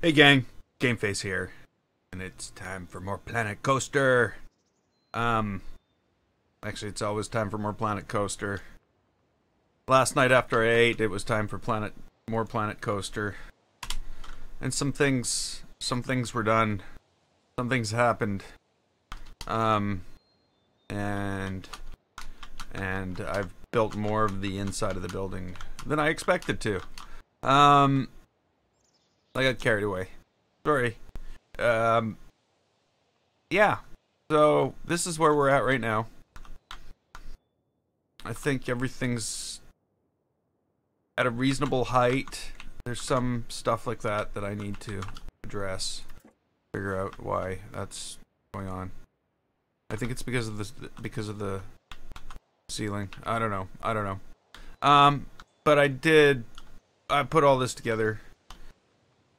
Hey gang, GameFace here, and it's time for more Planet Coaster. Um, actually, it's always time for more Planet Coaster. Last night after I ate, it was time for more Planet Coaster, and some things were done, some things happened, um, and I've built more of the inside of the building than I expected to. Um, I got carried away. Sorry. Um, yeah. So this is where we're at right now. I think everything's at a reasonable height. There's some stuff like that I need to address, figure out why that's going on. I think it's because of the ceiling. I don't know. But I put all this together.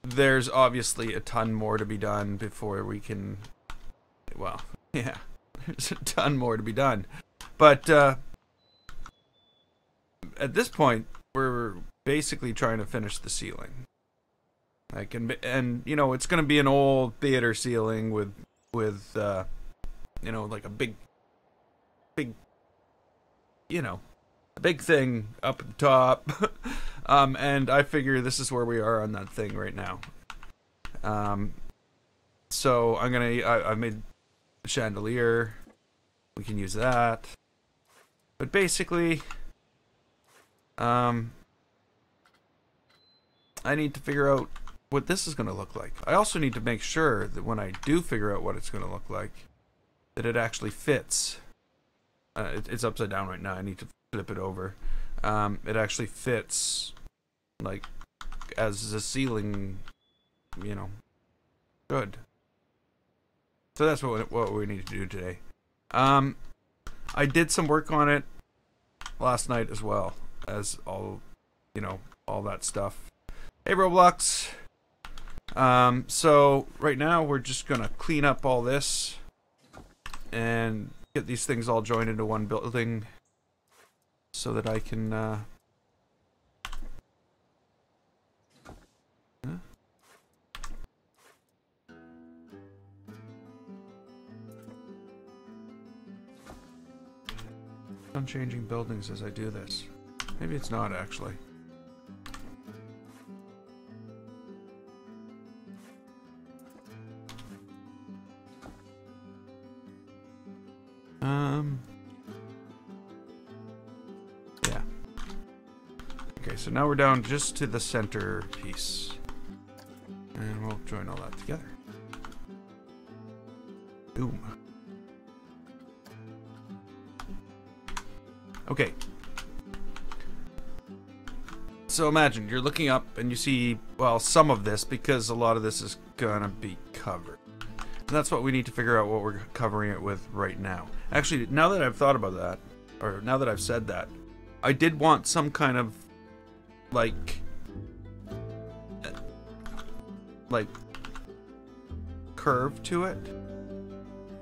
There's obviously a ton more to be done before we can, well, yeah, there's a ton more to be done. But at this point, we're basically trying to finish the ceiling. And you know, it's going to be an old theater ceiling with you know, like a big, you know, a big thing up at the top. And I figure this is where we are on that thing right now. So I've made a chandelier. We can use that. But basically, I need to figure out what this is going to look like. I also need to make sure that when I do figure out what it's going to look like, that it actually fits. It's upside down right now. I need to flip it over. It actually fits, like, as a ceiling, you know, good. So that's what we need to do today. I did some work on it last night as well as all that stuff. Hey Roblox. So right now we're just gonna clean up all this and get these things all joined into one building so that I can I'm changing buildings as I do this. Maybe it's not actually. Yeah. Okay, so now we're down just to the center piece. And we'll join all that together. Boom. Okay. So imagine you're looking up and you see, well, some of this, because a lot of this is gonna be covered. And that's what we need to figure out what we're covering it with right now. Actually, now that I've thought about that, or now that I've said that, I did want some kind of like curve to it,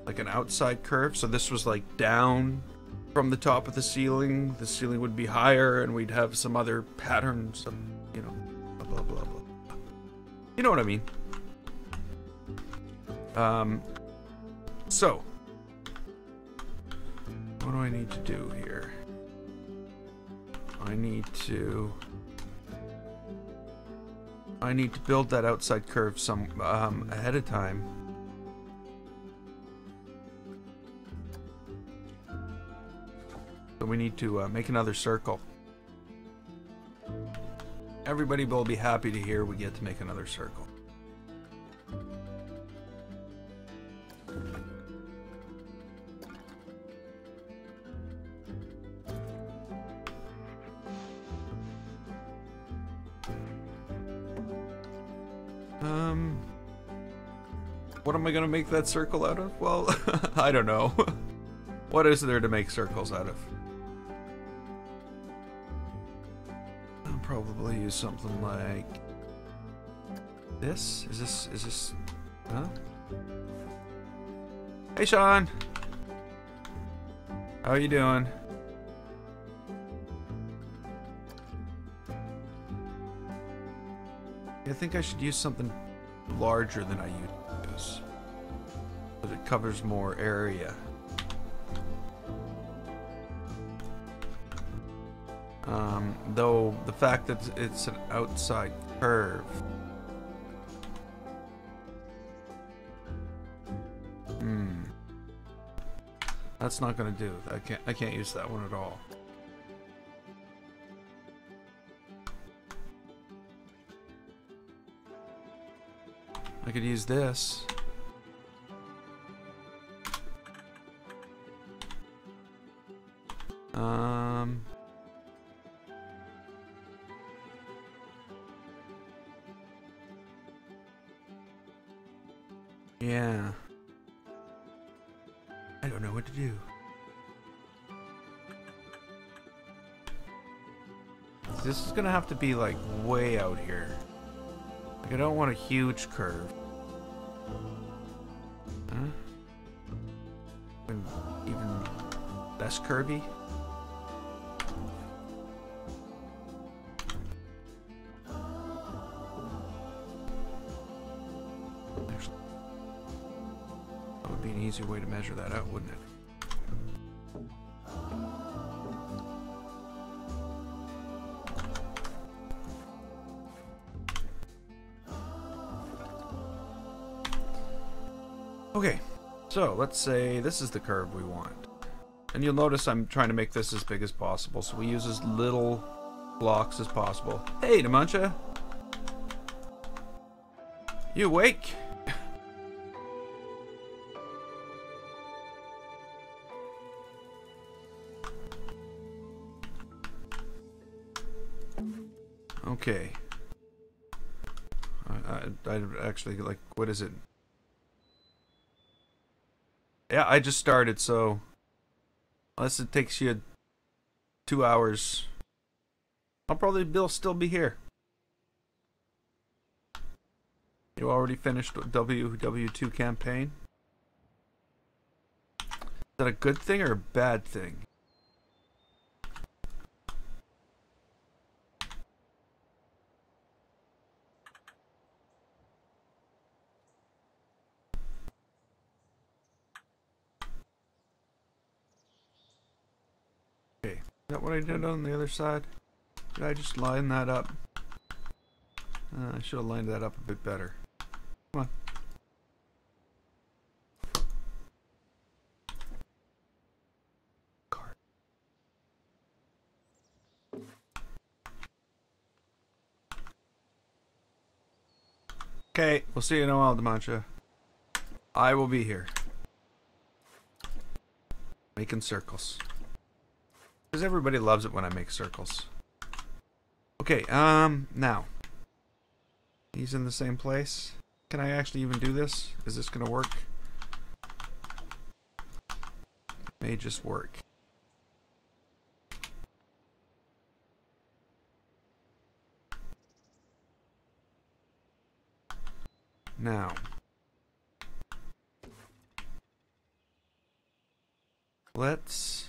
like an outside curve. So this was like down from the top of the ceiling would be higher, and we'd have some other patterns, you know, blah blah blah blah. You know what I mean? So what do I need to do here? I need to build that outside curve some ahead of time. So we need to make another circle. Everybody will be happy to hear we get to make another circle. What am I gonna make that circle out of? Well, I don't know. What is there to make circles out of? I'll probably use something like this. Is this, huh? Hey Sean! How are you doing? I think I should use something larger than I use, but it covers more area. Though the fact that it's an outside curve. That's not gonna do. I can't use that one at all. I could use this. Yeah. I don't know what to do. This is gonna have to be like way out here. Like I don't want a huge curve. Huh? Even less curvy? Actually, that would be an easier way to measure that out, wouldn't it? Okay, so let's say this is the curve we want. And you'll notice I'm trying to make this as big as possible, so we use as little blocks as possible. Hey, Demantia! You awake? Okay. I actually, like, what is it? Yeah, I just started, so unless it takes you 2 hours, I'll probably still be here. You already finished WW2 campaign? Is that a good thing or a bad thing? Okay, is that what I did on the other side? Did I just line that up? I should have lined that up a bit better. Come on. Card. Okay, we'll see you in a while, Demantia. I will be here. Making circles. Because everybody loves it when I make circles. Okay, now. He's in the same place. Can I actually even do this? Is this gonna work? May just work. Now. Let's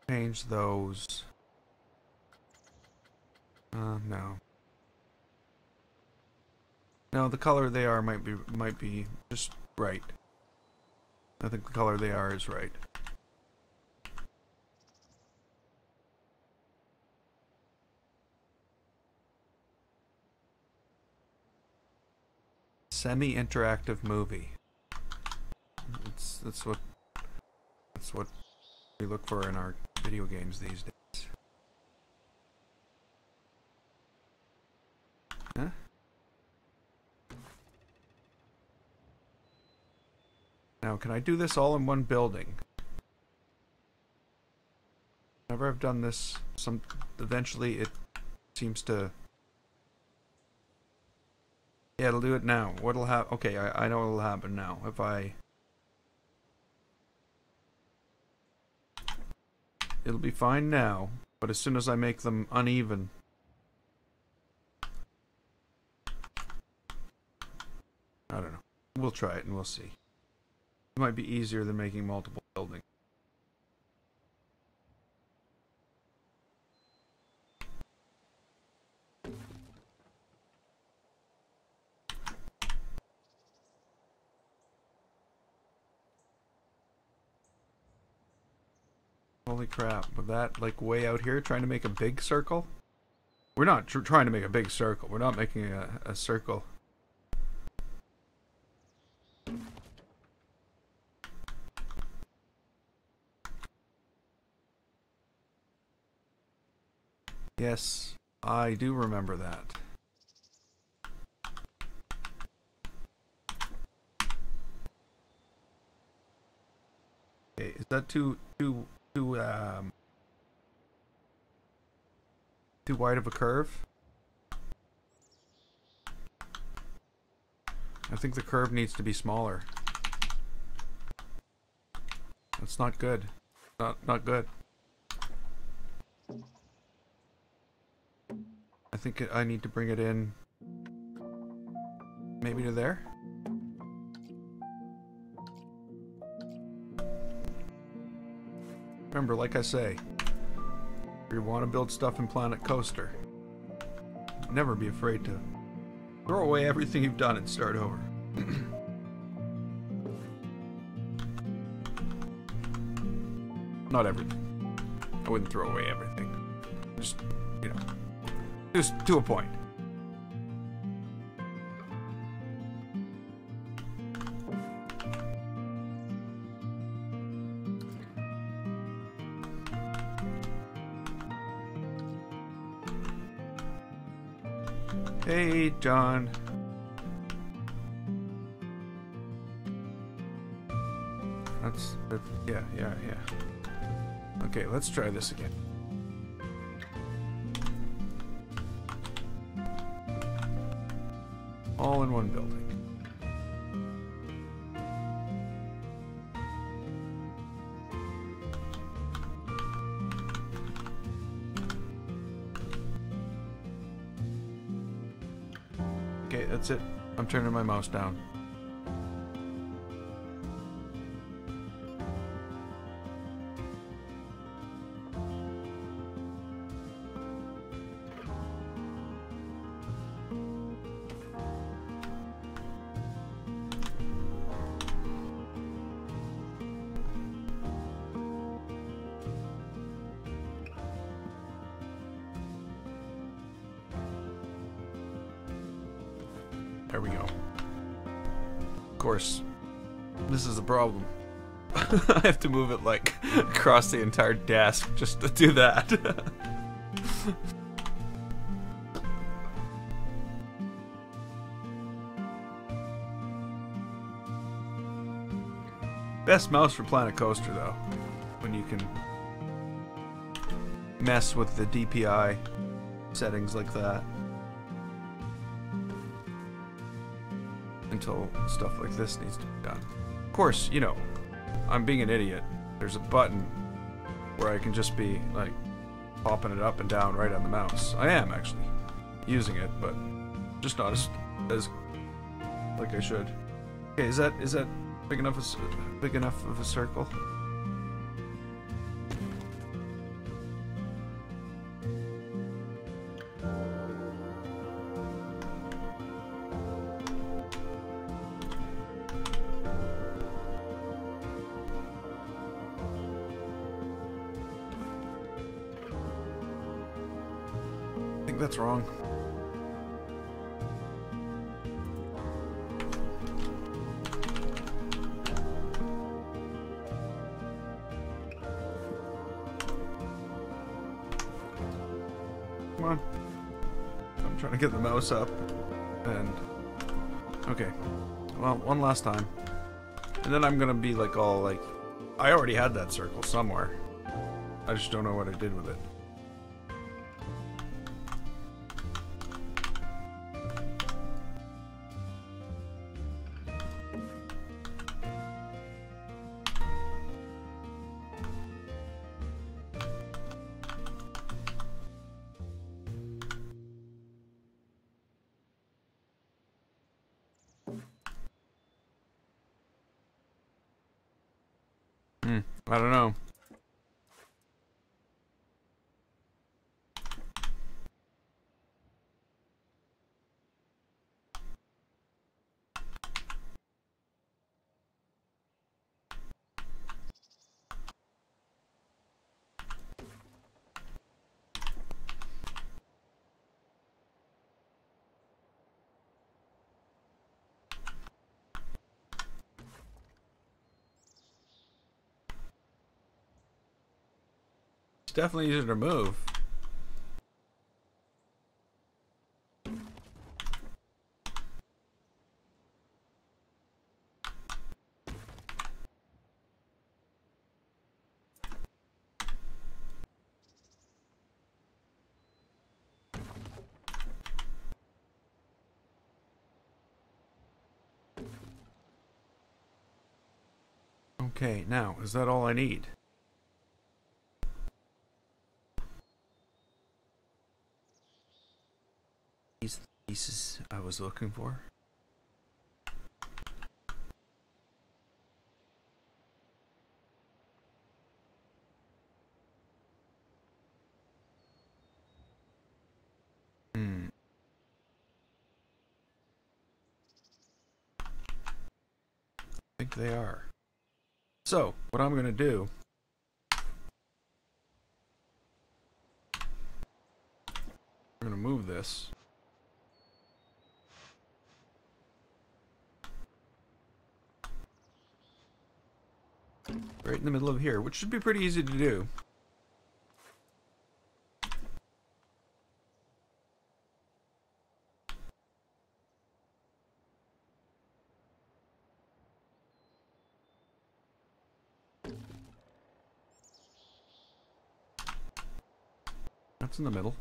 change those. No. No, the color they are might be just right. I think the color they are is right. Semi-interactive movie. That's what we look for in our video games these days. Huh? Now, can I do this all in one building? Whenever I've done this, eventually it seems to... Yeah, it'll do it now. What'll happen? Okay, I know what'll happen now. If I... It'll be fine now, but as soon as I make them uneven... I don't know. We'll try it and we'll see. It might be easier than making multiple buildings. Holy crap. With that, like, way out here, trying to make a big circle? We're not trying to make a big circle. We're not making a circle. Yes, I do remember that. Okay, is that too wide of a curve? I think the curve needs to be smaller. That's not good. Not good. I think I need to bring it in maybe to there. Remember, like I say, if you want to build stuff in Planet Coaster, never be afraid to throw away everything you've done and start over. Not everything. I wouldn't throw away everything. Just, you know, just to a point. Hey, John. That's yeah. Okay, let's try this again. All in one building. Okay, that's it. I'm turning my mouse down. There we go. Of course, this is the problem. I have to move it like across the entire desk just to do that. Best mouse for Planet Coaster though, when you can mess with the DPI settings like that. Until stuff like this needs to be done. Of course, you know, I'm being an idiot. There's a button where I can just be like popping it up and down right on the mouse. I am actually using it, but just not as like I should. Okay, is that big enough of a circle? I think that's wrong. Come on. I'm trying to get the mouse up. And... okay. Well, one last time. And then I'm gonna be like all like... I already had that circle somewhere. I just don't know what I did with it. I don't know. definitely easier to move. Okay, now, is that all I need? These pieces I was looking for. I think they are. So, what I'm going to do, I'm going to move this. Right in the middle of here, which should be pretty easy to do. That's in the middle.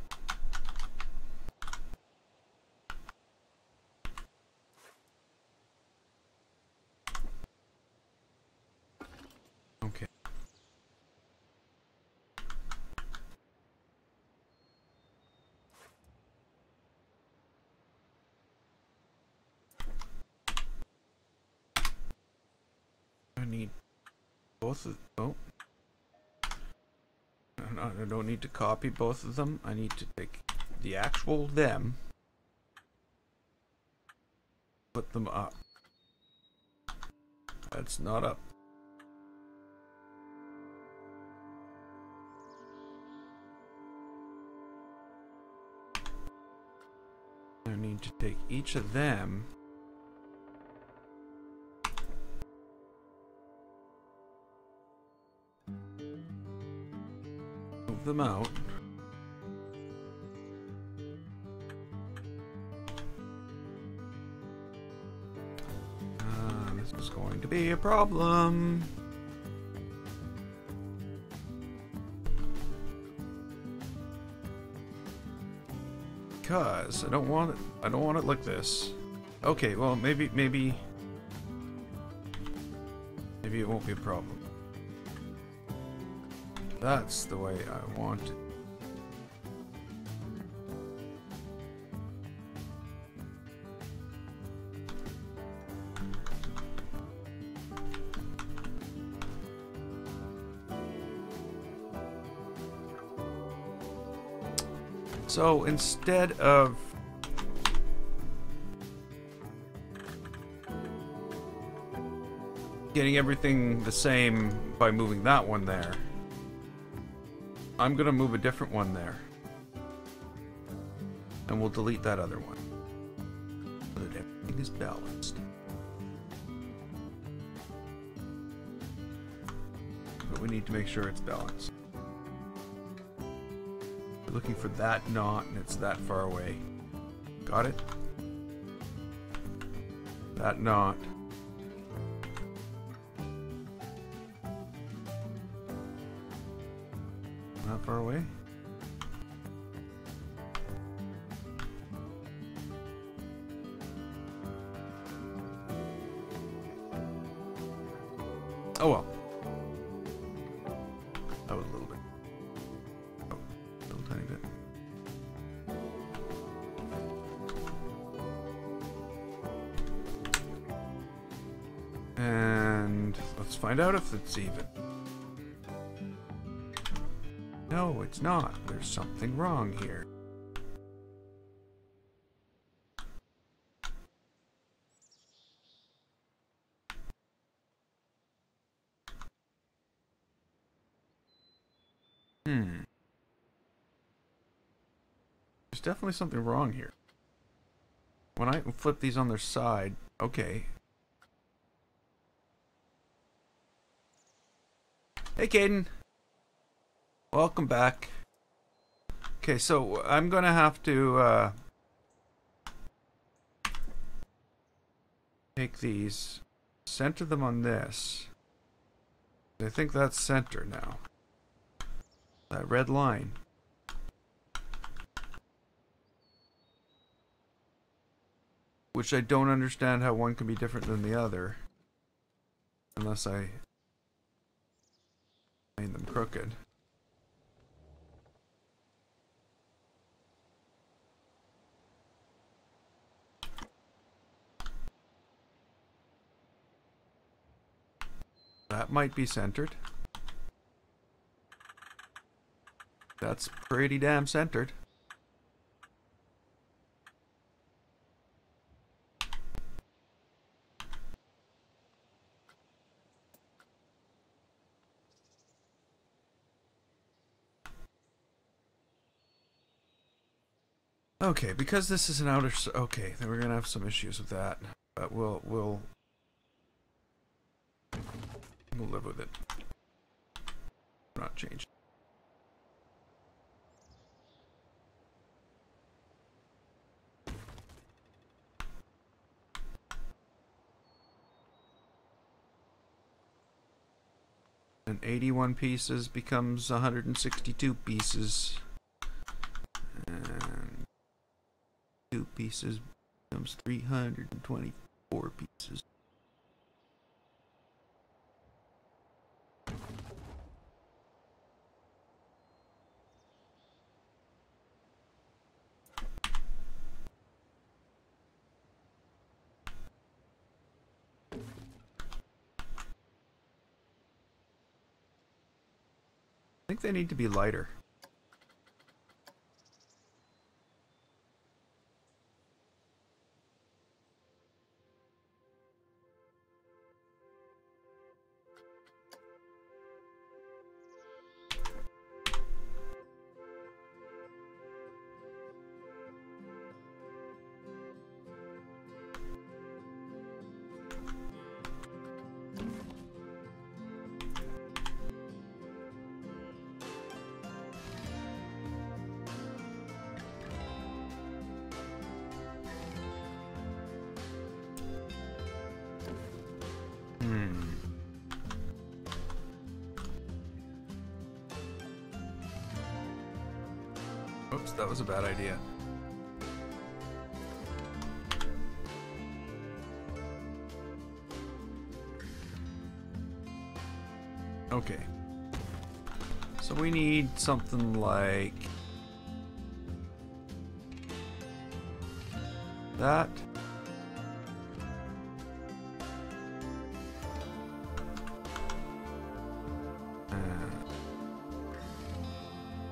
Okay. I need both of... Oh. I don't need to copy both of them. I need to take the actual them, put them up. That's not up. I need to take each of them, move them out. This is going to be a problem. Because I don't want it like this. Okay, well maybe it won't be a problem. That's the way I want it. So instead of getting everything the same by moving that one there, I'm gonna move a different one there. And we'll delete that other one. So that everything is balanced. But we need to make sure it's balanced. Looking for that knot and it's that far away. Got it? That knot. That far away? Oh well. That was a little bit. Tiny bit. And let's find out if it's even. No, it's not. There's something wrong here. There's definitely something wrong here. When I flip these on their side, okay. Hey, Caden. Welcome back. Okay, so I'm gonna have to take these, center them on this. I think that's center now. That red line. Which I don't understand how one can be different than the other. Unless I made them crooked. That might be centered. That's pretty damn centered. Okay, because this is an outer... Okay, then we're gonna have some issues with that. But we'll live with it. Not change. And 81 pieces becomes 162 pieces. And 2 pieces becomes 324 pieces. I think they need to be lighter. Oops, that was a bad idea. Okay. So we need something like that.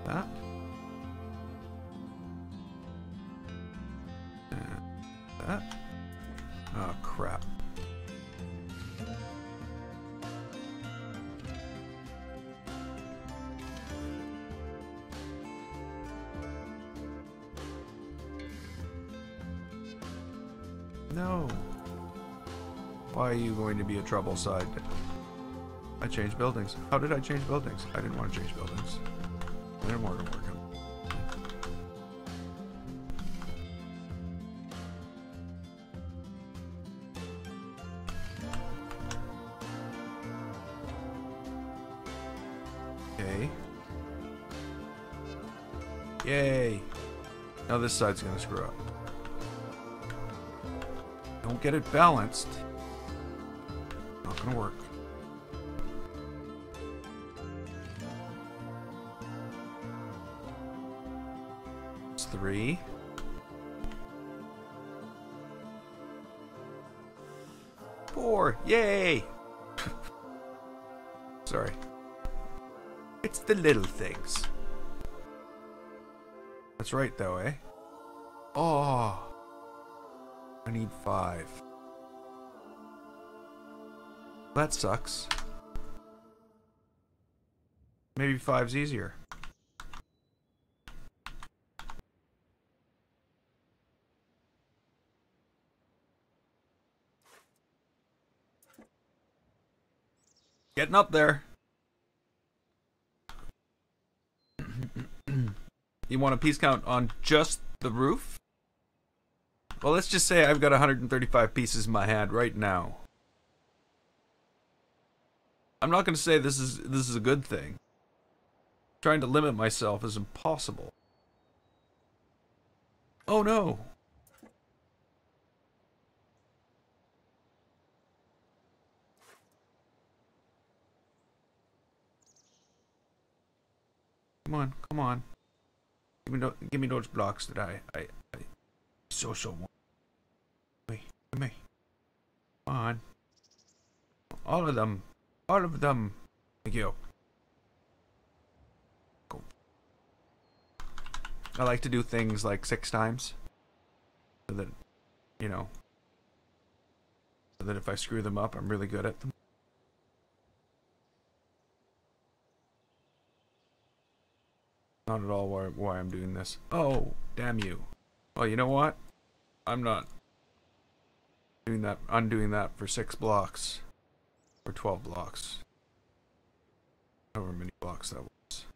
That. That. Oh, crap. No. Why are you going to be a trouble side? I changed buildings. How did I change buildings? I didn't want to change buildings. I didn't want to work them. Okay. Yay. Now this side's gonna screw up. Don't get it balanced. Not gonna work. It's 3. Four. Yay! Sorry. It's the little things. That's right, though, eh? Oh. I need 5. That sucks. Maybe 5's easier. Getting up there. You want a piece count on just the roof? Well, let's just say I've got 135 pieces in my hand right now. I'm not going to say this is a good thing. Trying to limit myself is impossible. Oh no. Come on, come on. Give me those blocks that I so want. Wait, give me. Come on. All of them. All of them. Thank you. Cool. I like to do things like 6 times. So that, you know. So that if I screw them up, I'm really good at them. Not at all why I'm doing this. Oh, damn you. Well, you know what? I'm not doing that, undoing that for 6 blocks. Or 12 blocks. However many blocks that was.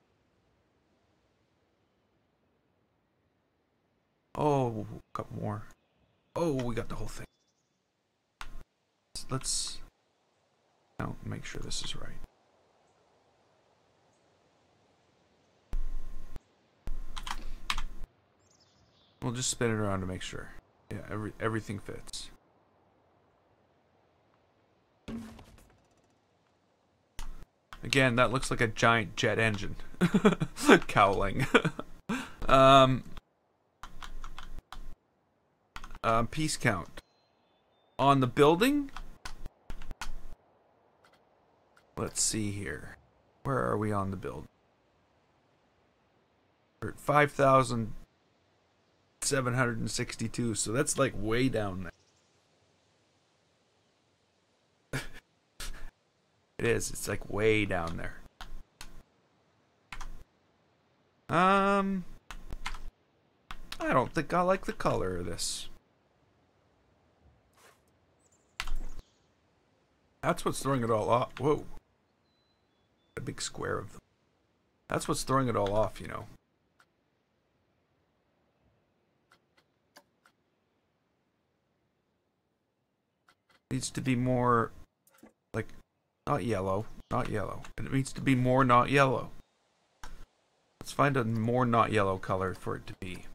Oh, a couple more. Oh, we got the whole thing. Let's now make sure this is right. We'll just spin it around to make sure. Yeah, everything fits. Again, that looks like a giant jet engine. Cowling. Piece count. On the building? Let's see here. Where are we on the build? We're at 5,762, so that's like way down there. It is. It's like way down there. I don't think I like the color of this. That's what's throwing it all off. Whoa. A big square of them. That's what's throwing it all off, you know. Needs to be more like not yellow, not yellow. It needs to be more not yellow. Let's find a more not yellow color for it to be.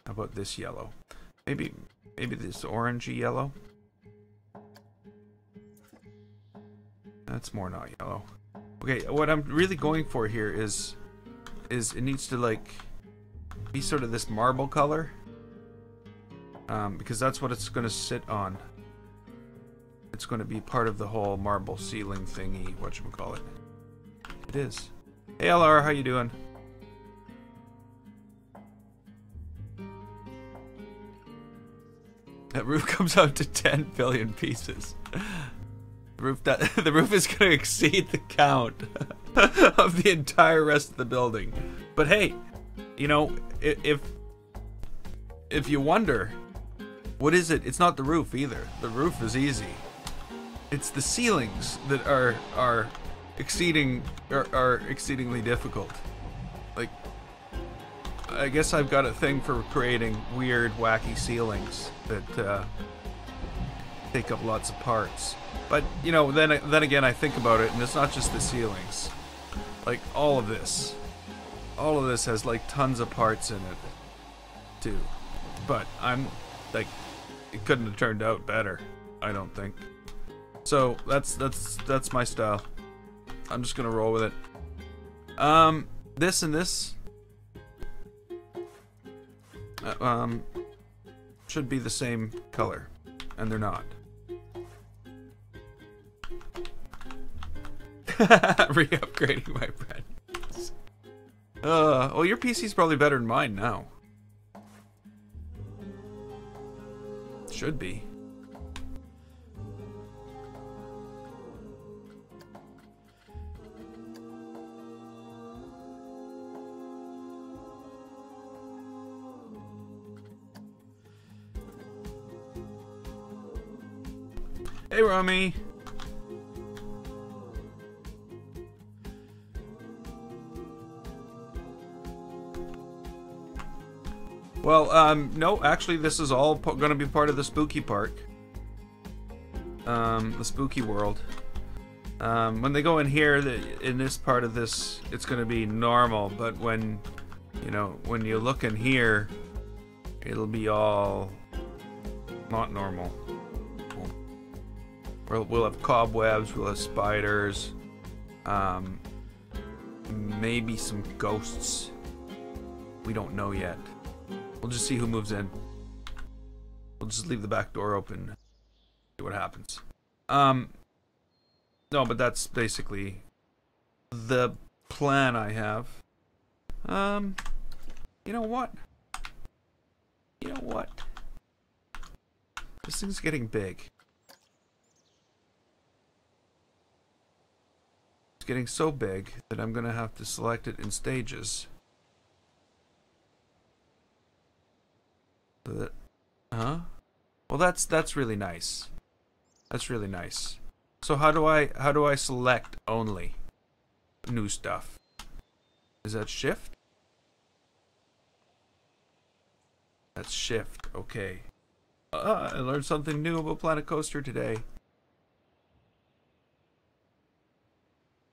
How about this yellow? Maybe this orangey yellow. That's more not yellow. Okay, what I'm really going for here is it needs to like be sort of this marble color. Because that's what it's going to sit on. It's going to be part of the whole marble ceiling thingy, whatchamacallit. It is. Hey LR, how you doing? That roof comes out to 10 billion pieces. The roof is going to exceed the count of the entire rest of the building. But hey, you know, if you wonder, what is it? It's not the roof either. The roof is easy. It's the ceilings that are exceedingly difficult. Like, I guess I've got a thing for creating weird, wacky ceilings that take up lots of parts. But you know, then again, I think about it, and it's not just the ceilings. Like all of this has like tons of parts in it, too. But I'm like, it couldn't have turned out better, I don't think. So that's my style. I'm just gonna roll with it. This and this should be the same color, and they're not. Re-upgrading my friend. Well, your PC's probably better than mine now. Should be. Hey, Rami. Well, no, actually, this is all going to be part of the spooky park. The spooky world. When they go in here, in this part of this, it's going to be normal. But when, you know, when you look in here, it'll be all not normal. We'll have cobwebs, we'll have spiders, maybe some ghosts. We don't know yet. We'll just see who moves in. We'll just leave the back door open. See what happens. No, but that's basically the plan I have. You know what? You know what? This thing's getting big. It's getting so big that I'm gonna have to select it in stages. So that, well, that's really nice. That's really nice. So how do I select only new stuff? Is that shift? That's shift. Okay. I learned something new about Planet Coaster today.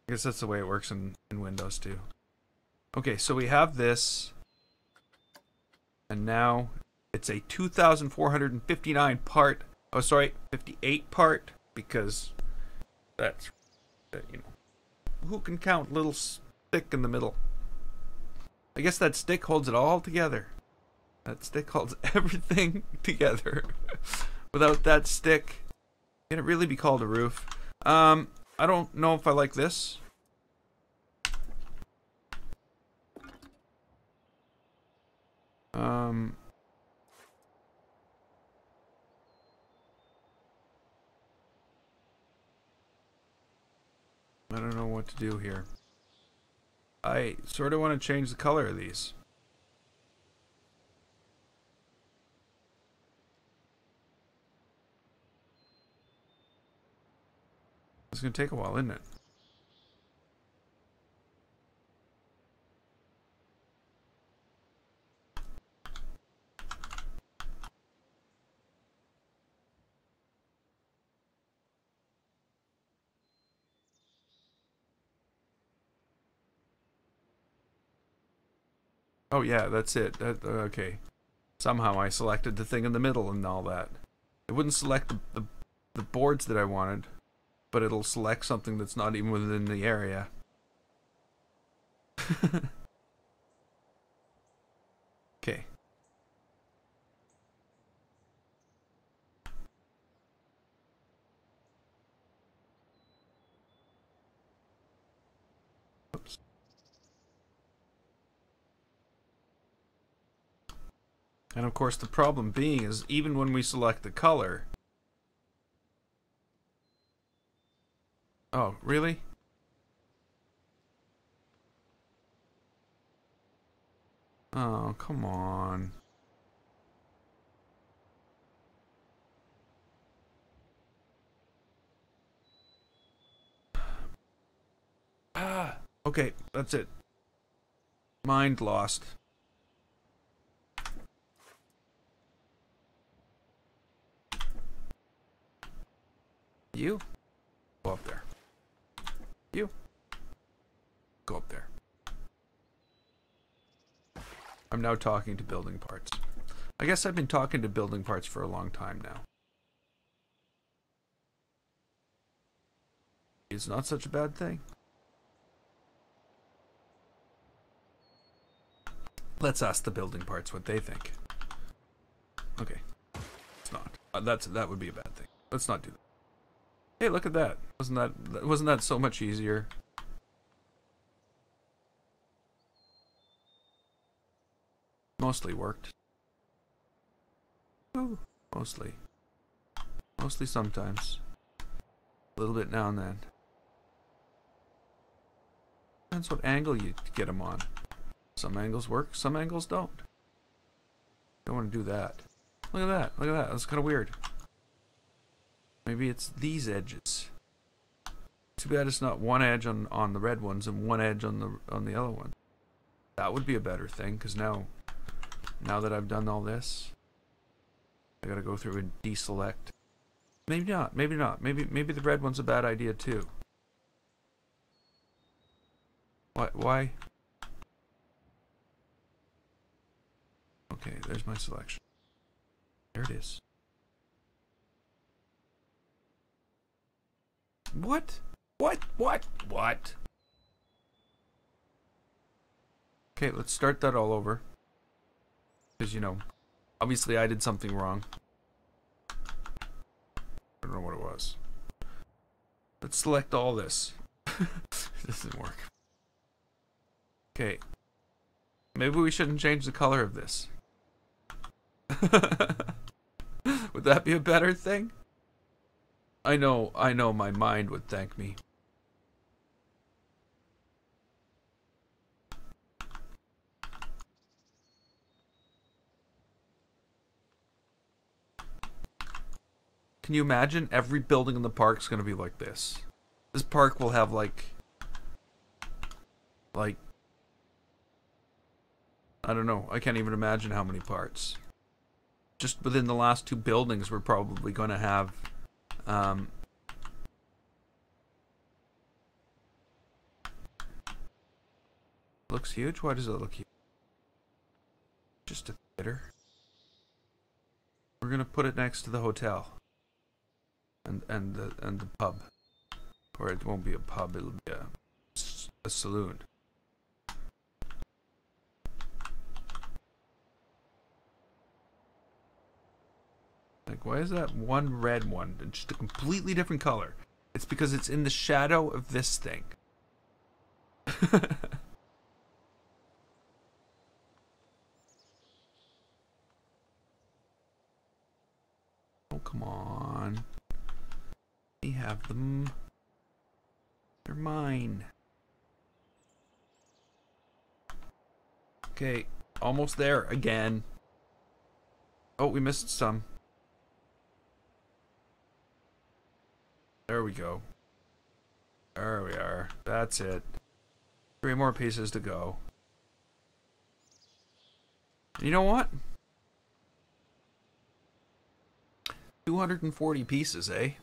I guess that's the way it works in Windows too. Okay, so we have this, and now it's a 2,459 part. Oh, sorry, 58 part, because that's, you know, who can count little stick in the middle? I guess that stick holds it all together. That stick holds everything together. Without that stick, can it really be called a roof? I don't know if I like this. I don't know what to do here. I sort of want to change the color of these. It's going to take a while, isn't it? Oh yeah, that's it. Okay. Somehow I selected the thing in the middle and all that. It wouldn't select the boards that I wanted, but it'll select something that's not even within the area. Okay. Oops. And of course the problem being is even when we select the color. Oh, really? Oh, come on. Ah, okay, that's it. Mind lost. You? Go up there. You? Go up there. I'm now talking to building parts. I guess I've been talking to building parts for a long time now. It's not such a bad thing. Let's ask the building parts what they think. Okay. It's not. That would be a bad thing. Let's not do that. Hey, look at that. Wasn't that so much easier? Mostly worked. Ooh, mostly. Mostly sometimes. A little bit now and then. Depends what angle you get them on. Some angles work, some angles don't. Don't want to do that. Look at that. Look at that. That's kind of weird. Maybe it's these edges. Too bad it's not one edge on the red ones and one edge on the other one. That would be a better thing, because now Now that I've done all this, I gotta go through and deselect. Maybe not. Maybe not. Maybe the red one's a bad idea too. Why? Okay, there's my selection. There it is. What? What? Okay, let's start that all over. Because, you know, obviously I did something wrong. I don't know what it was. Let's select all this. This didn't work. Okay. Maybe we shouldn't change the color of this. Would that be a better thing? I know my mind would thank me. Can you imagine every building in the park's gonna be like this? This park will have like I don't know, I can't even imagine how many parts. Just within the last 2 buildings we're probably gonna have looks huge? Why does it look huge? Just a theater. We're gonna put it next to the hotel. And the pub. Or it won't be a pub, it'll be a saloon. Like, why is that one red one just a completely different color? It's because it's in the shadow of this thing. Oh, come on. We have them. They're mine. Okay, almost there again. Oh, we missed some. There we go. There we are. That's it. 3 more pieces to go. You know what? 240 pieces, eh?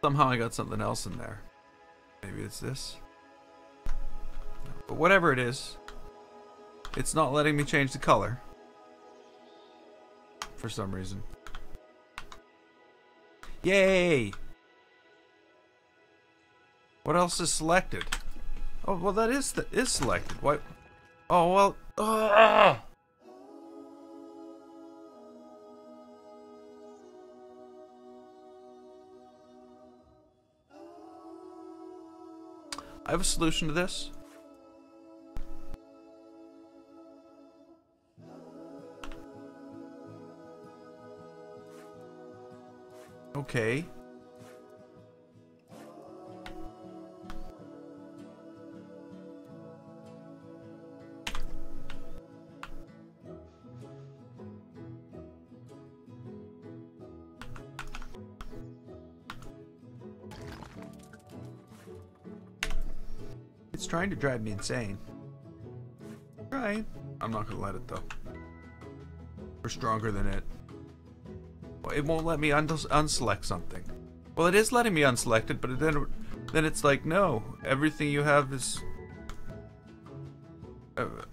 Somehow I got something else in there. Maybe it's this. But whatever it is, it's not letting me change the color. For some reason. Yay! What else is selected? Oh, well, that is selected. What? Oh, well. Ugh. I have a solution to this. Okay. It's trying to drive me insane. Right. I'm not gonna let it though. We're stronger than it. Well, it won't let me unselect something. Well, it is letting me unselect it, but then it's like, no, everything you have is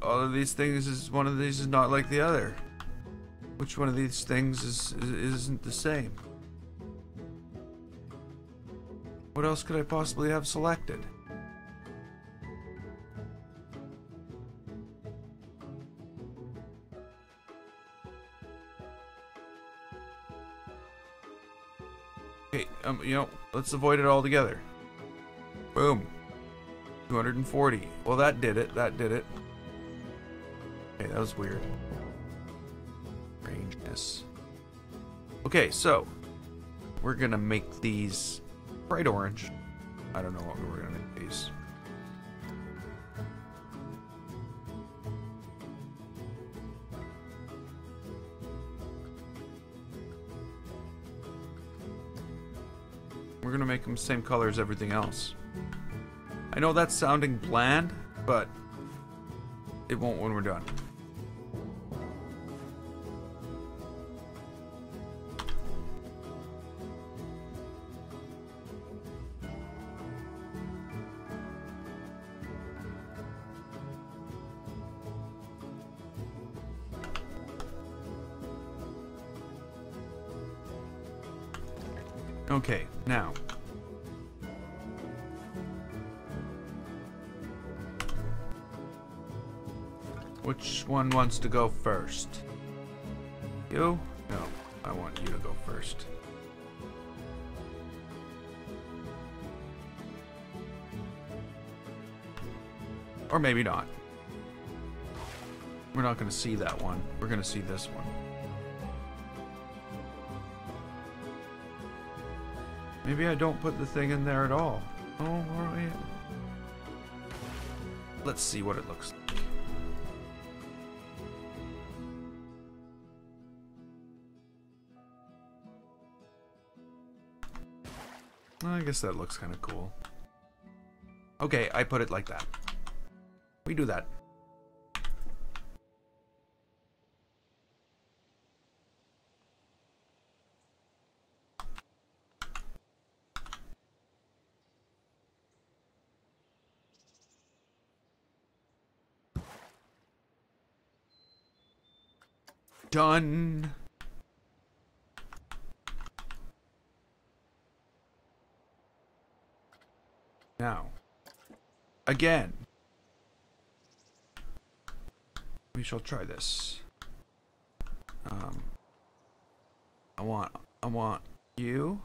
all of these things is one of these is not like the other. Which one of these things isn't the same? What else could I possibly have selected? Okay, you know, let's avoid it altogether. Boom. 240. Well, that did it. That did it. Okay, that was weird. Strangeness. Okay, so we're gonna make these bright orange. I don't know what we're gonna make these. We're gonna make them the same color as everything else. I know that's sounding bland, but it won't when we're done. Okay, now. Which one wants to go first? You? No, I want you to go first. Or maybe not. We're not going to see that one. We're going to see this one. Maybe I don't put the thing in there at all. Oh, alright. Let's see what it looks like. I guess that looks kind of cool. Okay, I put it like that. We do that. Done. Now, again, we shall try this. I want you.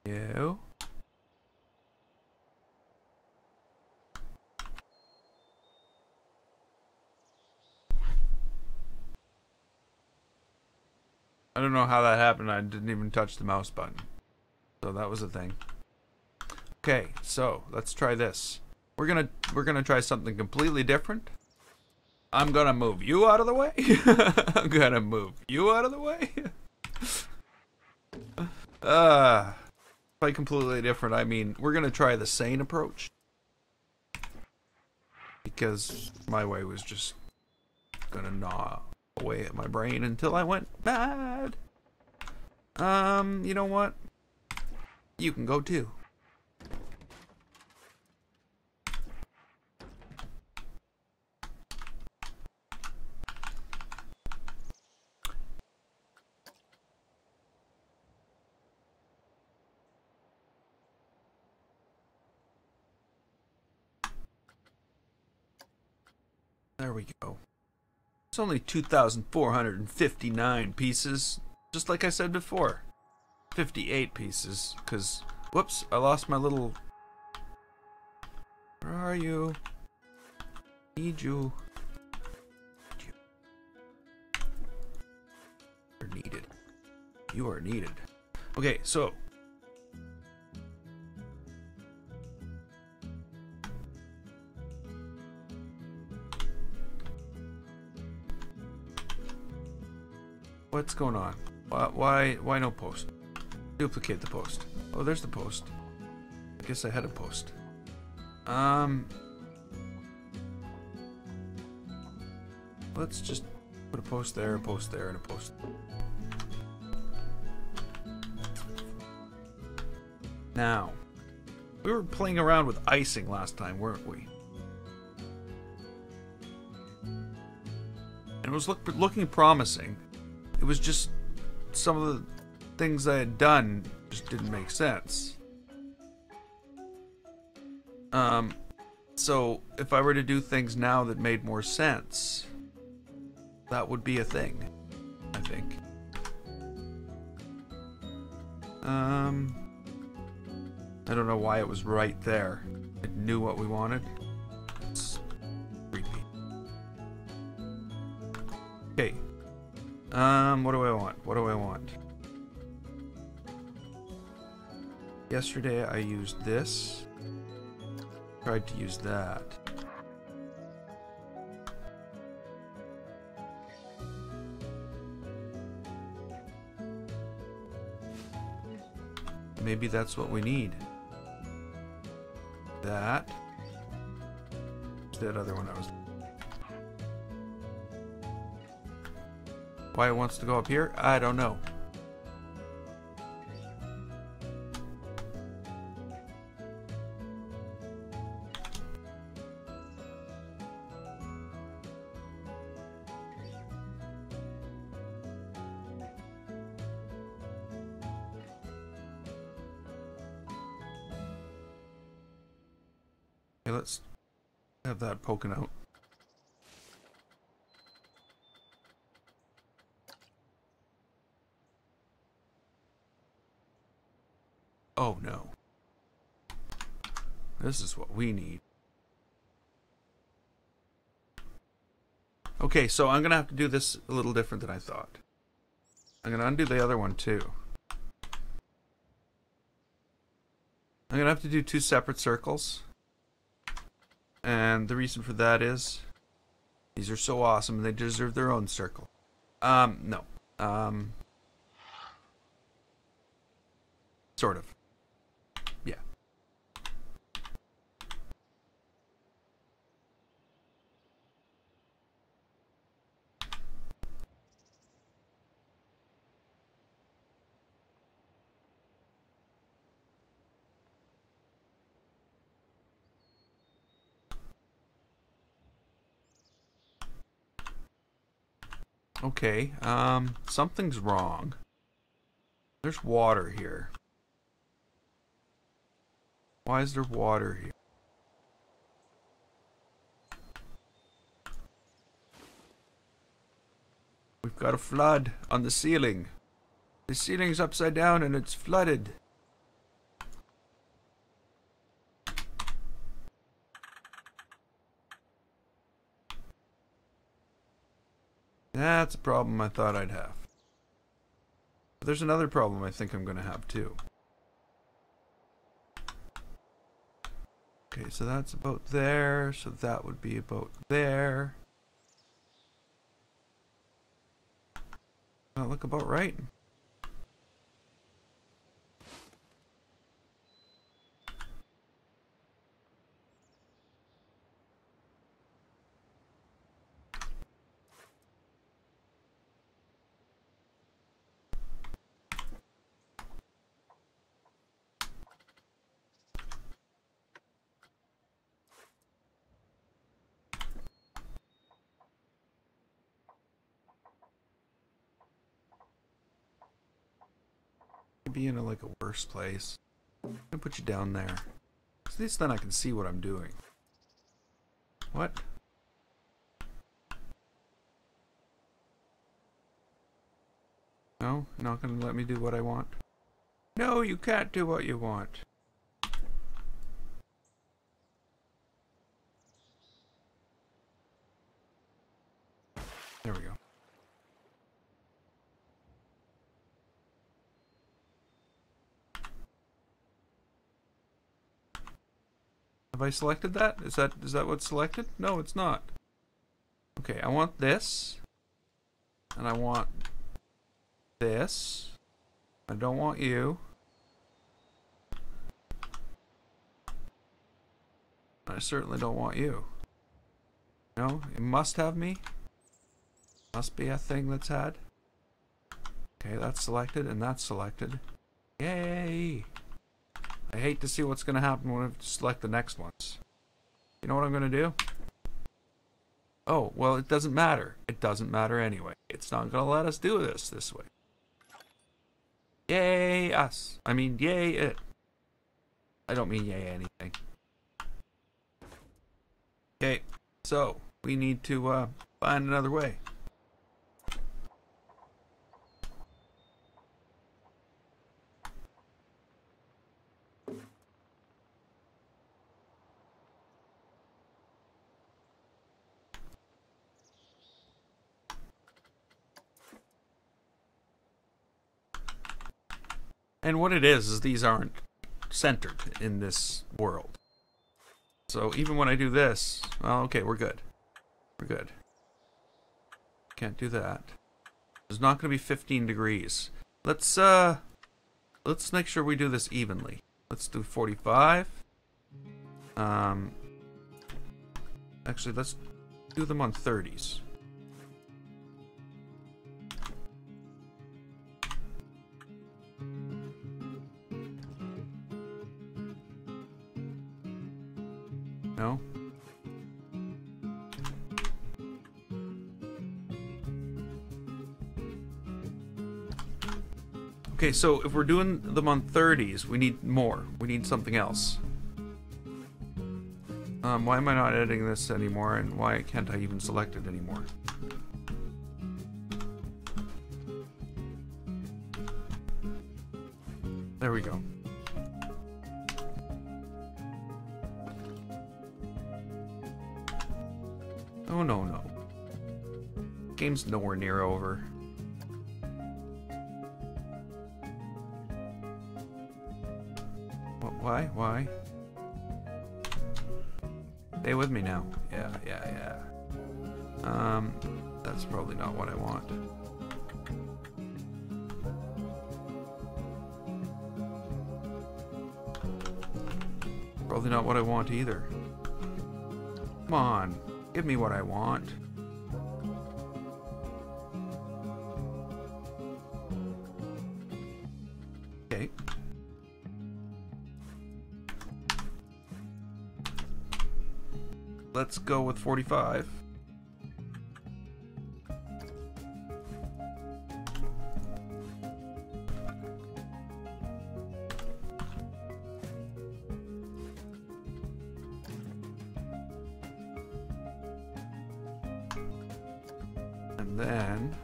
You. I don't know how that happened. I didn't even touch the mouse button. So that was a thing. Okay, so let's try this. We're gonna try something completely different. I'm gonna move you out of the way. I'm gonna move you out of the way. By completely different, I mean we're gonna try the sane approach. Because my way was just gonna gnaw away at my brain until I went bad. You know what? You can go too. There we go. It's only 2,459 pieces, just like I said before. 58 pieces, because, whoops, I lost my little... Where are you? Need you. You're needed. You are needed. Okay, so... What's going on? Why no post? Duplicate the post. Oh, there's the post. I guess I had a post. Let's just put a post there, and a post. Now, we were playing around with icing last time, weren't we? And it was looking promising. It was just some of the things I had done just didn't make sense. So if I were to do things now that made more sense, that would be a thing, I think. I don't know why it was right there. It knew what we wanted. It's creepy. Okay. What do I want? Yesterday I used this. Tried to use that. maybe that's what we need. That. That other one I was. Why it wants to go up here? I don't know. Okay, let's have that poking out. Oh no. This is what we need. Okay, so I'm gonna have to do this a little different than I thought. I'm gonna undo the other one too. I'm gonna have to do 2 separate circles. And the reason for that is these are so awesome and they deserve their own circle. No. Sort of. Yeah. Okay, something's wrong. There's water here. Why is there water here? We've got a flood on the ceiling. The ceiling's upside down and it's flooded. That's a problem I thought I'd have. But there's another problem I think I'm going to have too. Okay, so that's about there. So that would be about there. That look about right. Be in like a worse place. I'm gonna put you down there. At least then I can see what I'm doing. What? No? You're not gonna let me do what I want? No, you can't do what you want. There we go. Have I selected that? Is that what's selected? No, it's not. Okay, I want this. And I want this. I don't want you. I certainly don't want you. No, it must have me. Must be a thing that's had. Okay, that's selected and that's selected. Yay! I hate to see what's going to happen when I select the next ones. You know what I'm going to do? Oh, well, it doesn't matter. It doesn't matter anyway. It's not going to let us do this way. Yay us. I mean, yay it. I don't mean yay anything. Okay, so we need to find another way. And what it is these aren't centered in this world. So even when I do this, well, okay, we're good. We're good. Can't do that. There's not going to be 15 degrees. Let's let's make sure we do this evenly. Let's do 45. Actually, let's do them on 30s. No? Okay, so if we're doing them on 30s, we need more. We need something else. Why am I not editing this anymore, and why can't I even select it anymore? There we go. Oh, no, no. Game's nowhere near over. Why? Why? Stay with me now. Yeah. That's probably not what I want. Probably not what I want either. Come on, give me what I want. Okay. Let's go with 45. And then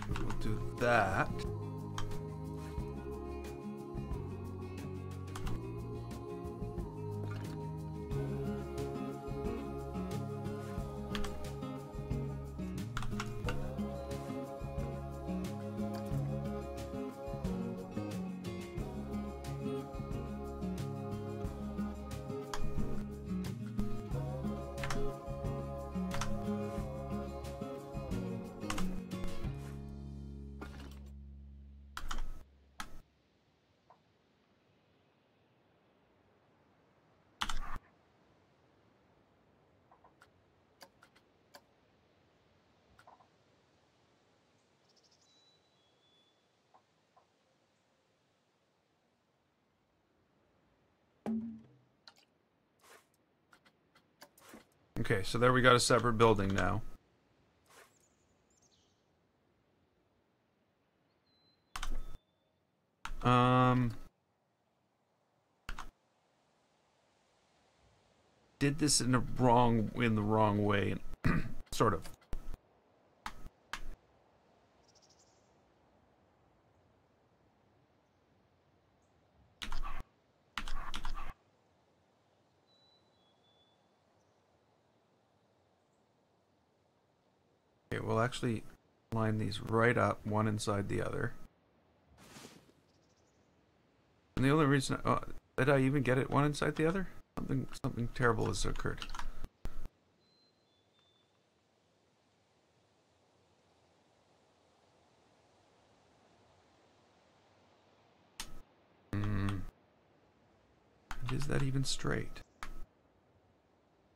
we'll do that. Okay, so there we got a separate building now. Did this in the wrong way, sort of. Okay, we'll actually line these right up, one inside the other. And the only reason, did I even get it one inside the other? Something terrible has occurred. Is that even straight?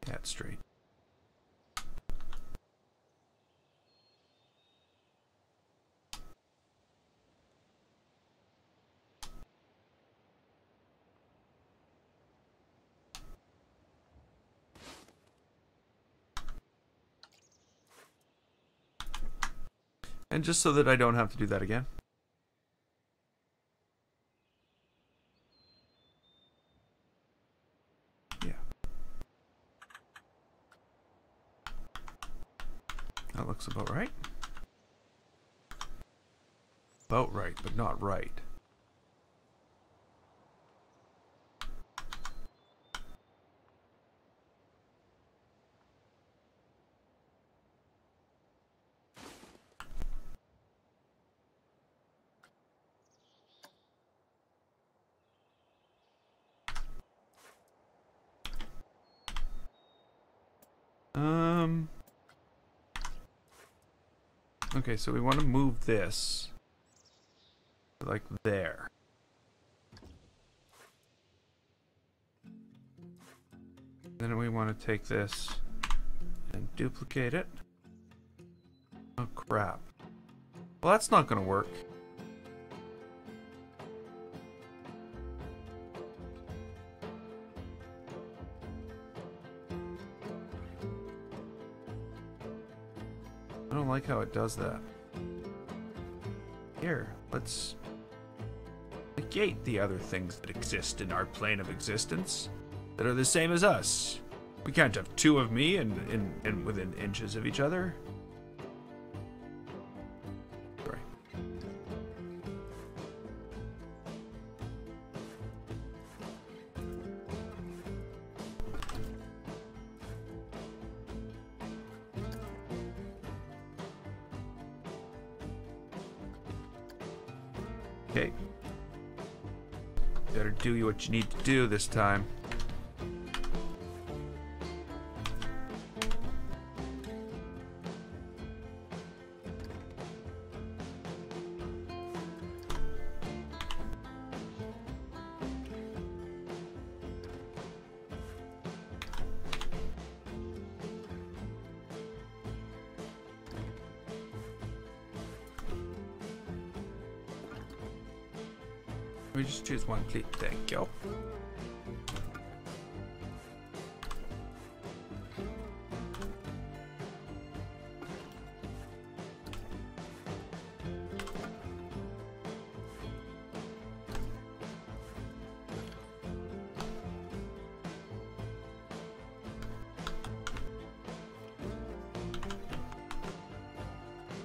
Yeah, it's straight. And just so that I don't have to do that again. Yeah. That looks about right. About right, but not right. Okay, so we want to move this like there. Then we want to take this and duplicate it. Oh crap. Well, that's not going to work. I don't like how it does that. Here, let's negate the other things that exist in our plane of existence that are the same as us. We can't have two of me and within inches of each other. Sorry. Okay. Better do what you need to do this time. Let me just choose one, please. Thank you.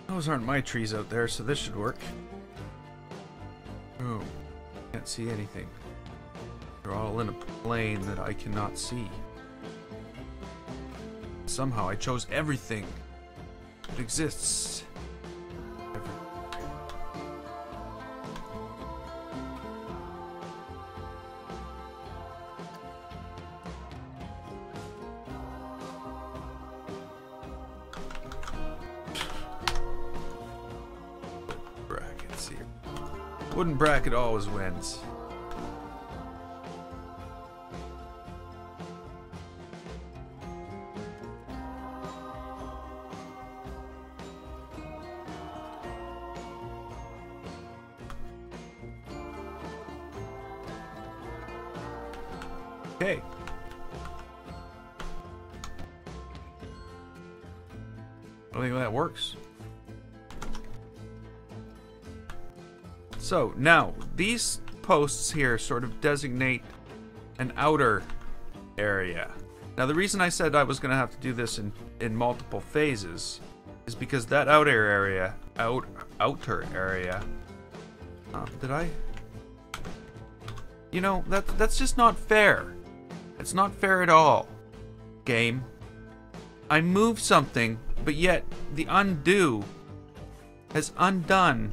Those aren't my trees out there, so this should work. Oh. Can't see anything. They're all in a plane that I cannot see. Somehow I chose everything that exists. Brackets here. Wooden bracket always wins. Okay. I think that works. So now these posts here sort of designate an outer area. Now the reason I said I was going to have to do this in multiple phases is because that outer area, did I? You know, that's just not fair. It's not fair at all. Game. I moved something, but yet the undo has undone.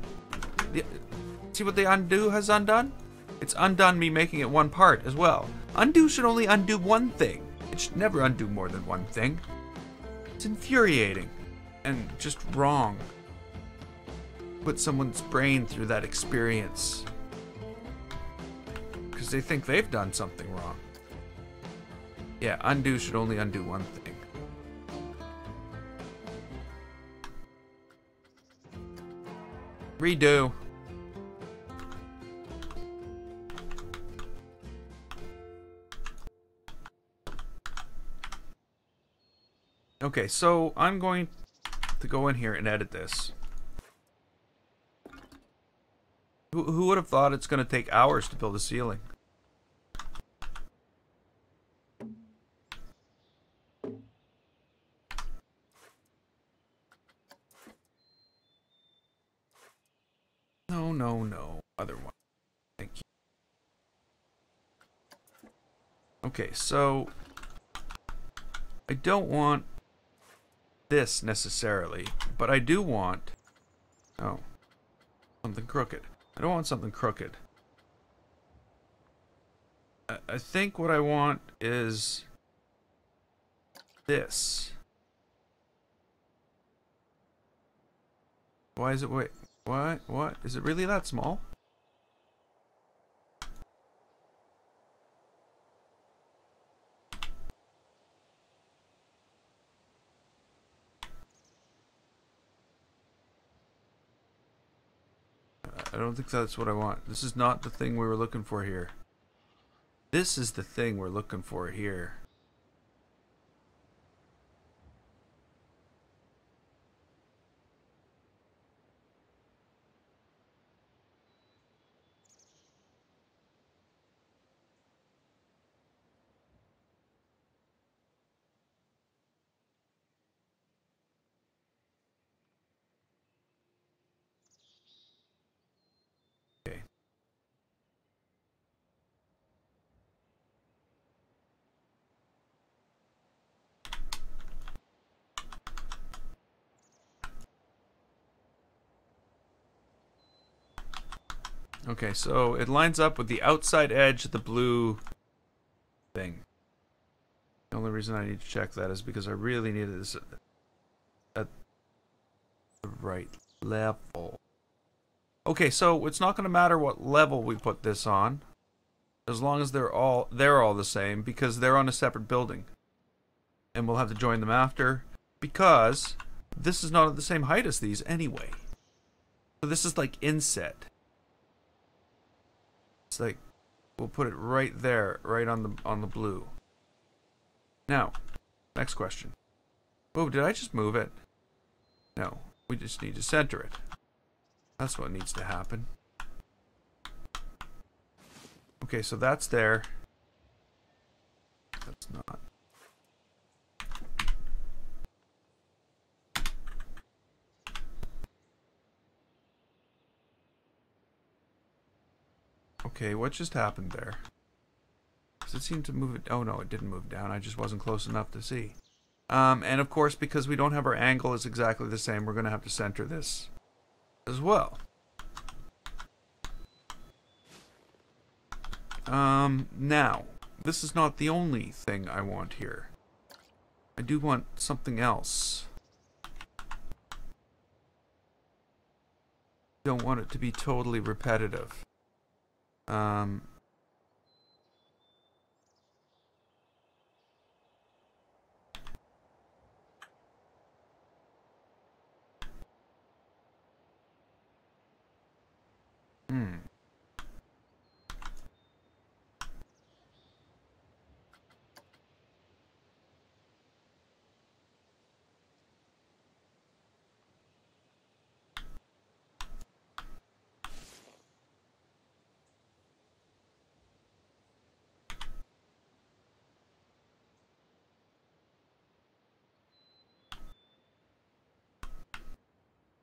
See what the undo has undone? It's undone me making it one part as well. Undo should only undo one thing. It should never undo more than one thing. It's infuriating and just wrong. Put someone's brain through that experience because they think they've done something wrong. Yeah, undo should only undo one thing. Redo. Okay, so I'm going to go in here and edit this. Who would have thought it's going to take hours to build a ceiling? No. Other one. Thank you. Okay, so I don't want this necessarily, but I do want something crooked. I don't want something crooked. I think what I want is this. Why is it, wait, what? Is it really that small? I don't think that's what I want. This is not the thing we were looking for here. This is the thing we're looking for here. Okay. Okay, so it lines up with the outside edge of the blue thing. The only reason I need to check that is because I really need this at the right level. Okay, so it's not going to matter what level we put this on, as long as they're all the same, because they're on a separate building, and we'll have to join them after, because this is not at the same height as these anyway. So this is like inset. It's like we'll put it right there, right on the blue. Now, next question. Oh, did I just move it? No, we just need to center it. That's what needs to happen. Okay, so that's there. That's not. Okay, what just happened there? Does it seem to move it? Oh no, it didn't move down. I just wasn't close enough to see. And of course, because we don't have our angle is exactly the same, we're going to have to center this as well. Now, this is not the only thing I want here. I do want something else. Don't want it to be totally repetitive.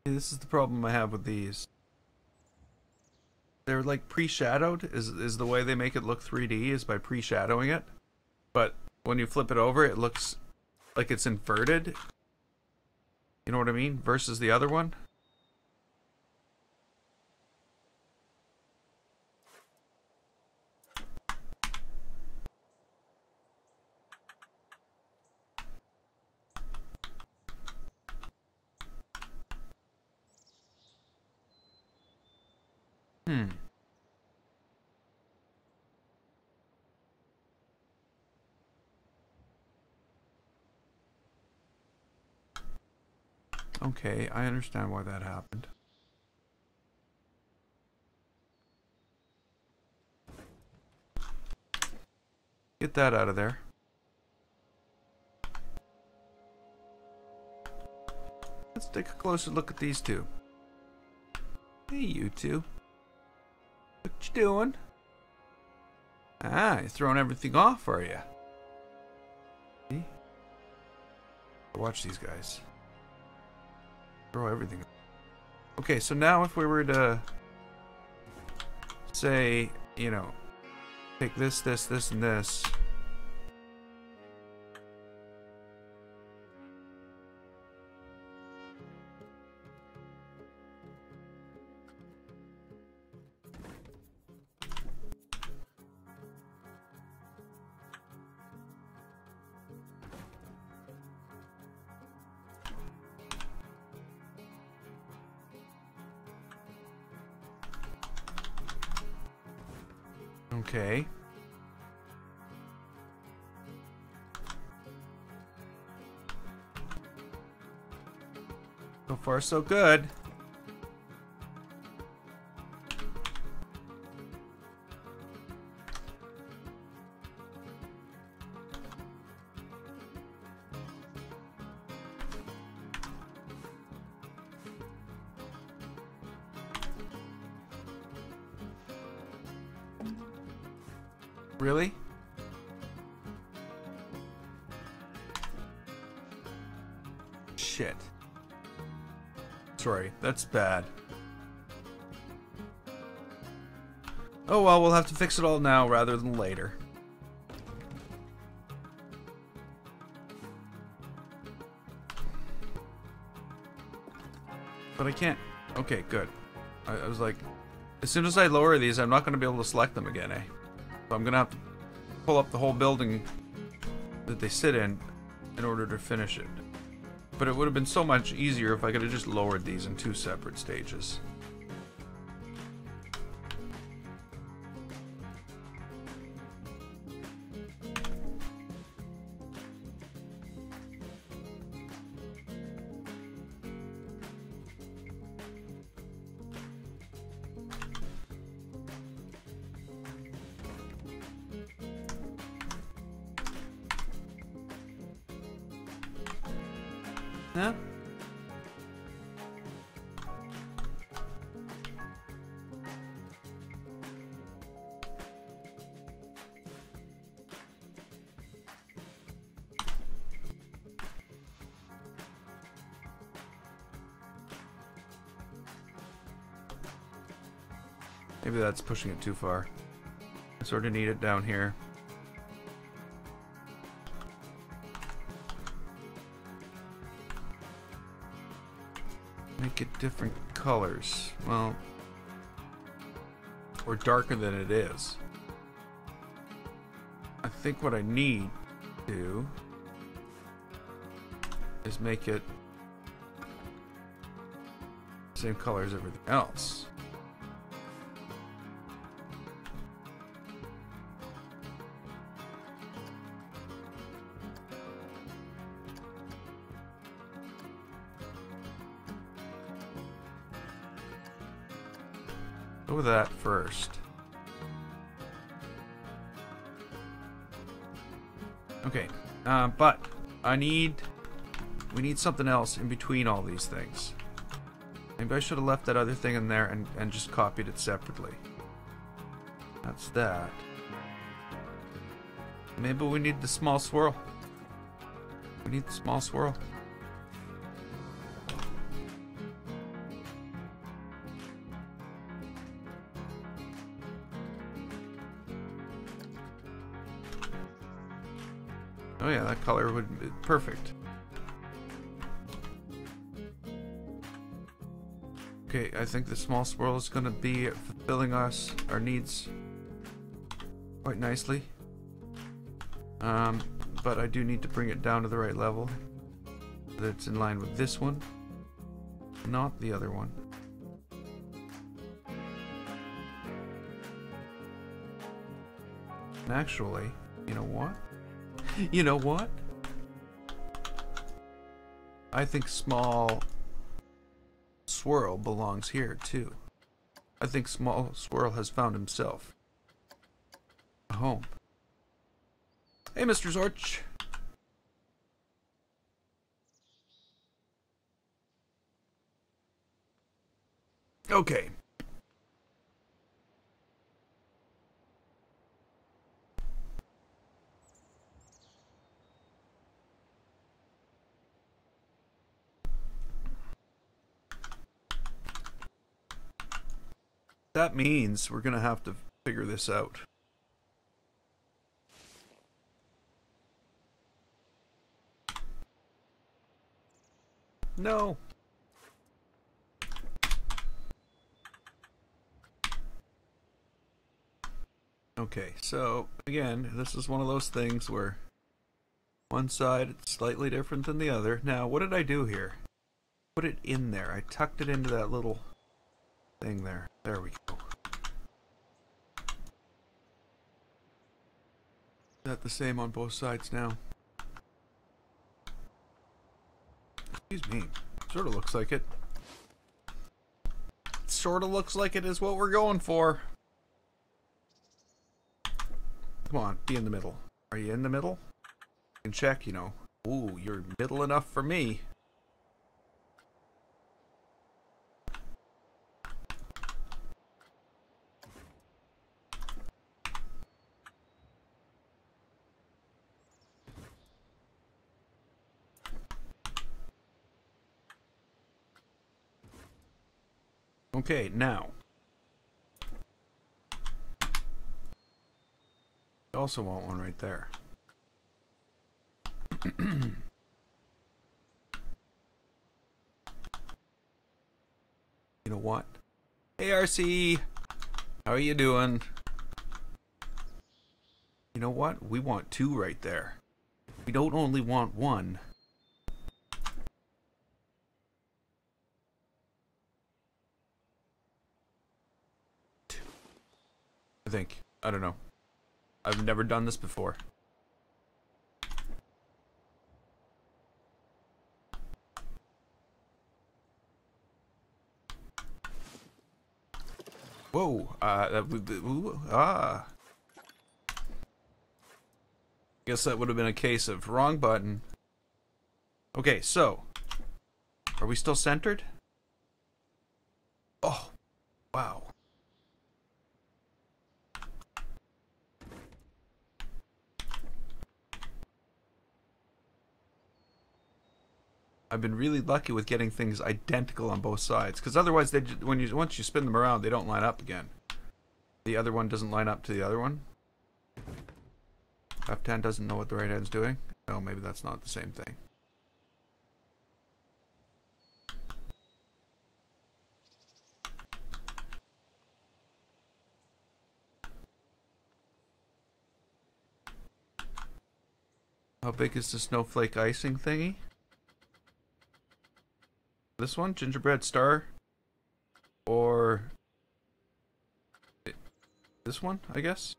This is the problem I have with these. They're like pre-shadowed, is the way they make it look 3D, is by pre-shadowing it. But when you flip it over, it looks like it's inverted. You know what I mean? Versus the other one. Okay, I understand why that happened. Get that out of there. Let's take a closer look at these two. Hey, you two. What you doing? Ah, you're throwing everything off, are you? See? Watch these guys. Throw everything. Okay, so now if we were to say, you know, take this, this, this, and this. Okay. So far, so good. Really? Shit. Sorry, that's bad. Oh well, we'll have to fix it all now rather than later. But I can't... Okay, good. I was like... As soon as I lower these, I'm not going to be able to select them again, eh? So I'm going to have to pull up the whole building that they sit in order to finish it. But it would have been so much easier if I could have just lowered these in 2 separate stages. Yeah. Maybe that's pushing it too far. I sort of need it down here. Make it different colors. Well, or darker than it is. I think what I need to do is make it the same color as everything else. Go with that first. Okay, but we need something else in between all these things. Maybe I should have left that other thing in there and just copied it separately. That's that. Maybe we need the small swirl. We need the small swirl. Oh yeah, that color would be perfect. Okay, I think the small swirl is going to be fulfilling our needs quite nicely. But I do need to bring it down to the right level so that it's in line with this one, not the other one. And actually, you know what? You know what? I think small swirl belongs here too. I think small swirl has found himself a home. Hey, Mr. Zorch. Okay. That means we're gonna have to figure this out. No. Okay, so again, this is one of those things where one side it's slightly different than the other. Now, what did I do here? Put it in there. I tucked it into that little thing there. There we go. Is that the same on both sides now? Excuse me. Sort of looks like it. Sort of looks like it is what we're going for. Come on, be in the middle. Are you in the middle? You can check, you know. Ooh, you're middle enough for me. Okay, now. I also want one right there. You know what? Hey RC! How are you doing? You know what? We want two right there. We don't only want one. I think. I don't know. I've never done this before. Whoa. Guess that would have been a case of wrong button. Okay, so. Are we still centered? Oh. Wow. I've been really lucky with getting things identical on both sides, because otherwise, once you spin them around, they don't line up again. The other one doesn't line up to the other one. Left hand doesn't know what the right hand's doing. Oh, maybe that's not the same thing. How big is the snowflake icing thingy? This one? Gingerbread star? Or this one, I guess?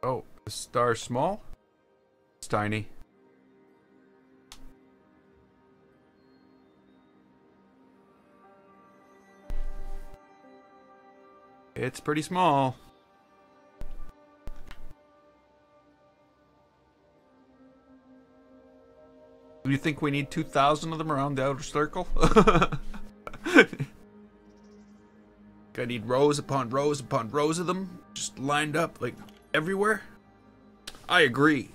Oh, the star small? It's tiny. It's pretty small. Do you think we need 2,000 of them around the outer circle? I need rows upon rows upon rows of them, just lined up like everywhere? I agree.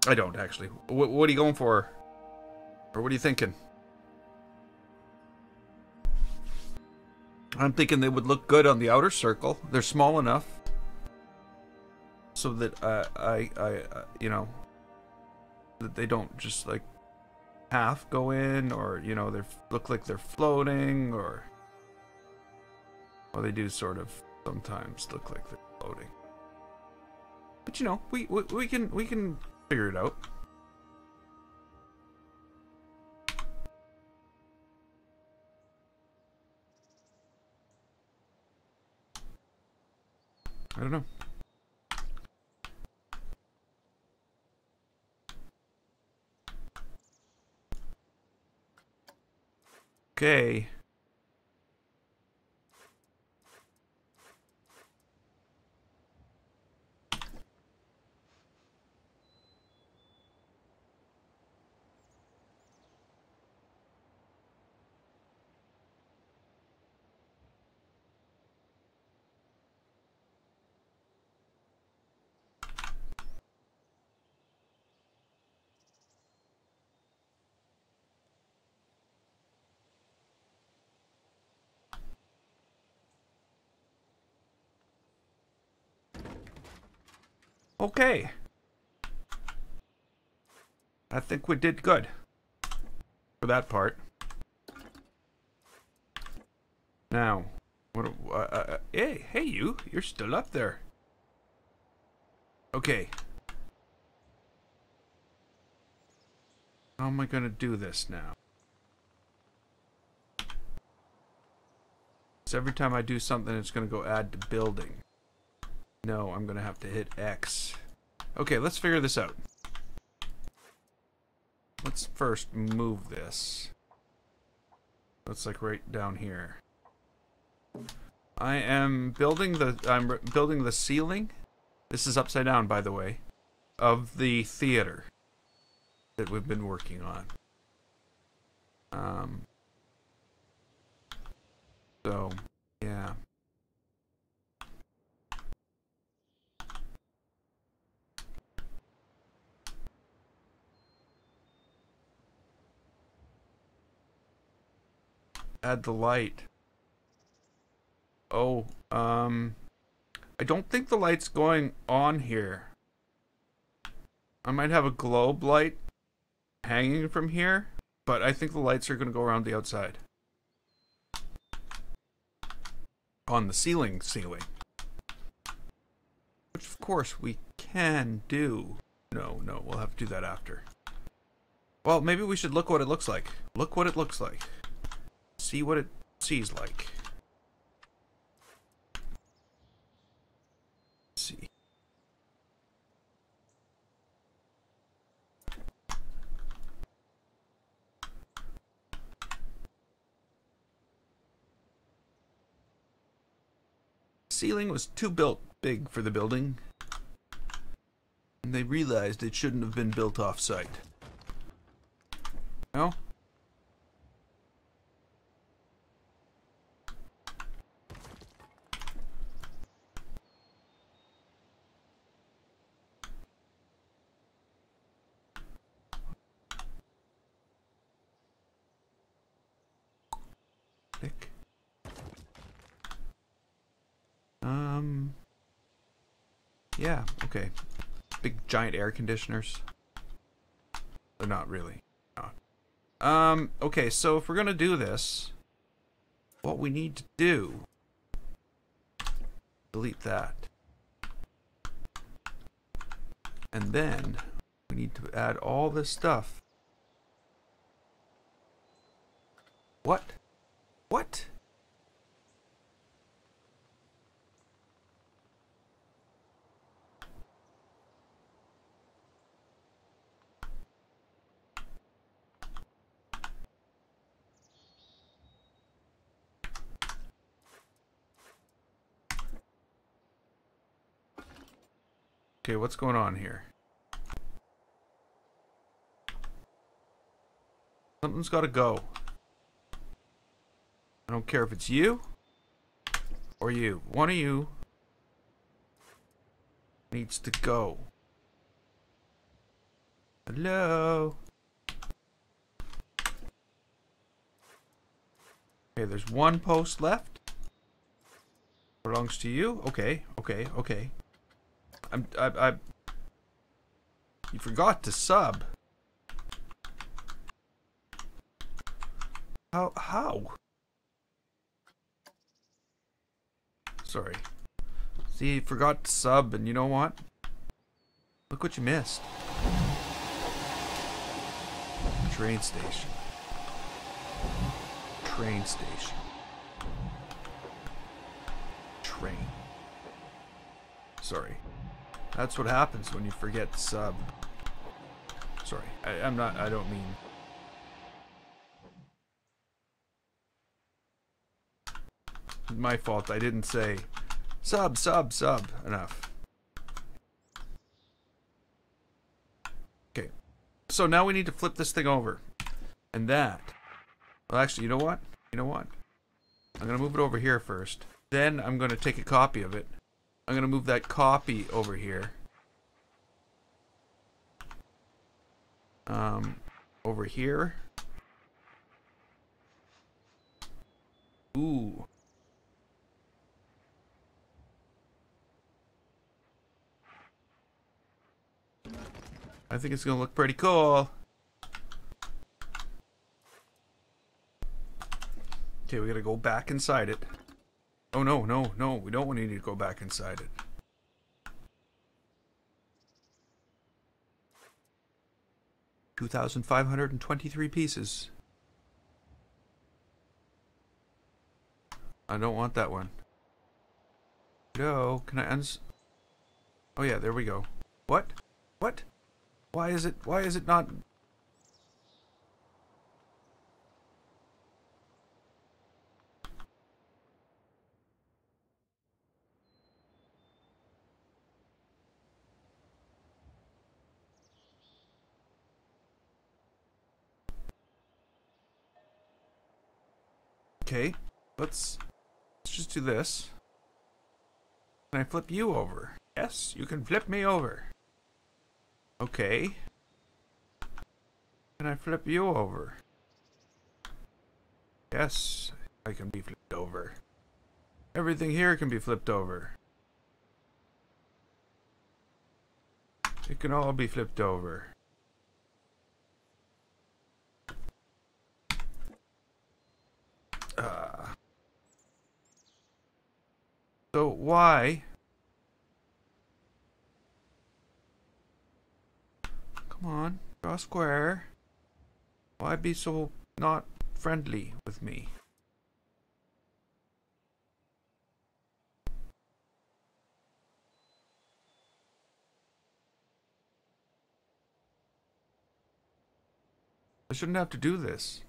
I don't actually. What are you going for? Or what are you thinking? I'm thinking they would look good on the outer circle. They're small enough so that you know, that they don't just like half go in, or you know, they look like they're floating, or well, they do sort of sometimes look like they're floating. But you know, we can figure it out. I don't know. Okay. Okay. I think we did good for that part. Now, what? Hey, you're still up there. Okay. How am I gonna do this now? So every time I do something, it's gonna go add to building. No, I'm gonna have to hit X. Okay, let's figure this out. Let's first move this. That's like right down here. I'm building the ceiling. This is upside down, by the way, of the theater that we've been working on. So, yeah. Add the light. Oh, I don't think the light's going on here. I might have a globe light hanging from here, but I think the lights are going to go around the outside. On the ceiling. Which, of course, we can do. No, we'll have to do that after. Well, maybe we should look what it looks like. Look what it looks like. See what it sees like. Let's see. Ceiling was too big for the building, and they realized it shouldn't have been built off-site. No? Click. Yeah, okay. Big giant air conditioners. They're not really. No. Okay, so if we're gonna do this, what we need to do, delete that. And then we need to add all this stuff. What? What? Okay, what's going on here? Something's got to go. I don't care if it's you or you. One of you needs to go. Hello? Okay, there's one post left. Belongs to you? Okay. You forgot to sub. How? Sorry. See, you forgot to sub, and you know what? Look what you missed. Train station. Train station. Train. Sorry. That's what happens when you forget to sub. Sorry. I don't mean... My fault. I didn't say sub enough. Okay. So now we need to flip this thing over. And that... Well, actually, you know what? I'm going to move it over here first. Then I'm going to take a copy of it. I'm going to move that copy over here. Over here. Ooh. I think it's going to look pretty cool. Okay, we gotta go back inside it. Oh no, no, no, we don't need to go back inside it. $2,523 pieces. I don't want that one. No, can I Oh yeah, there we go. What? What? Why is it not? Okay, let's just do this. Can I flip you over? Yes, you can flip me over. Okay. Can I flip you over? Yes, I can be flipped over. Everything here can be flipped over. It can all be flipped over. So why? Come on, draw a square. Why be so not friendly with me? I shouldn't have to do this.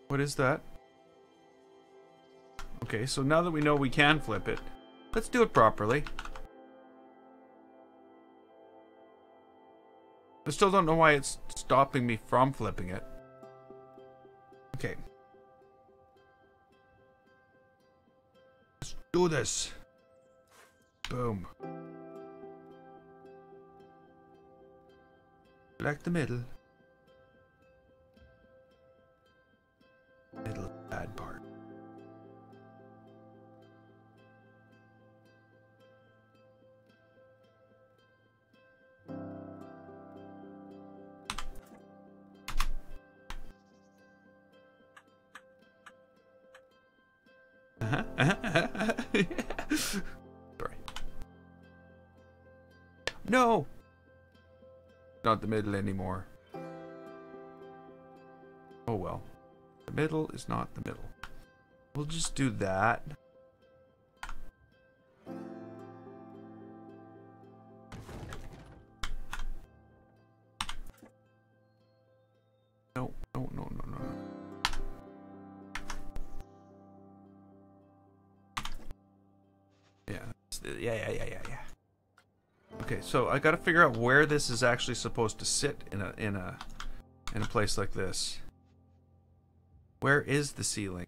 What is that? Okay, so now that we know we can flip it, let's do it properly. I still don't know why it's stopping me from flipping it. Okay. Let's do this. Boom. Select the middle. Middle bad part. Sorry. No! Not the middle anymore. Oh well. The middle is not the middle. We'll just do that. No, no, no, no, no. Yeah. Okay, so I gotta figure out where this is actually supposed to sit in a place like this. Where is the ceiling?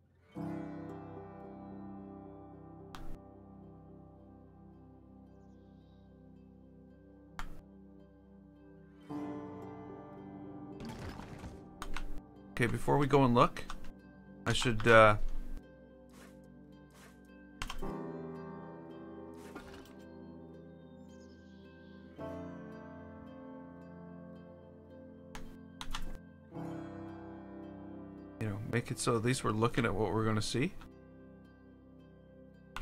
Okay, before we go and look, I should make it so at least we're looking at what we're going to see.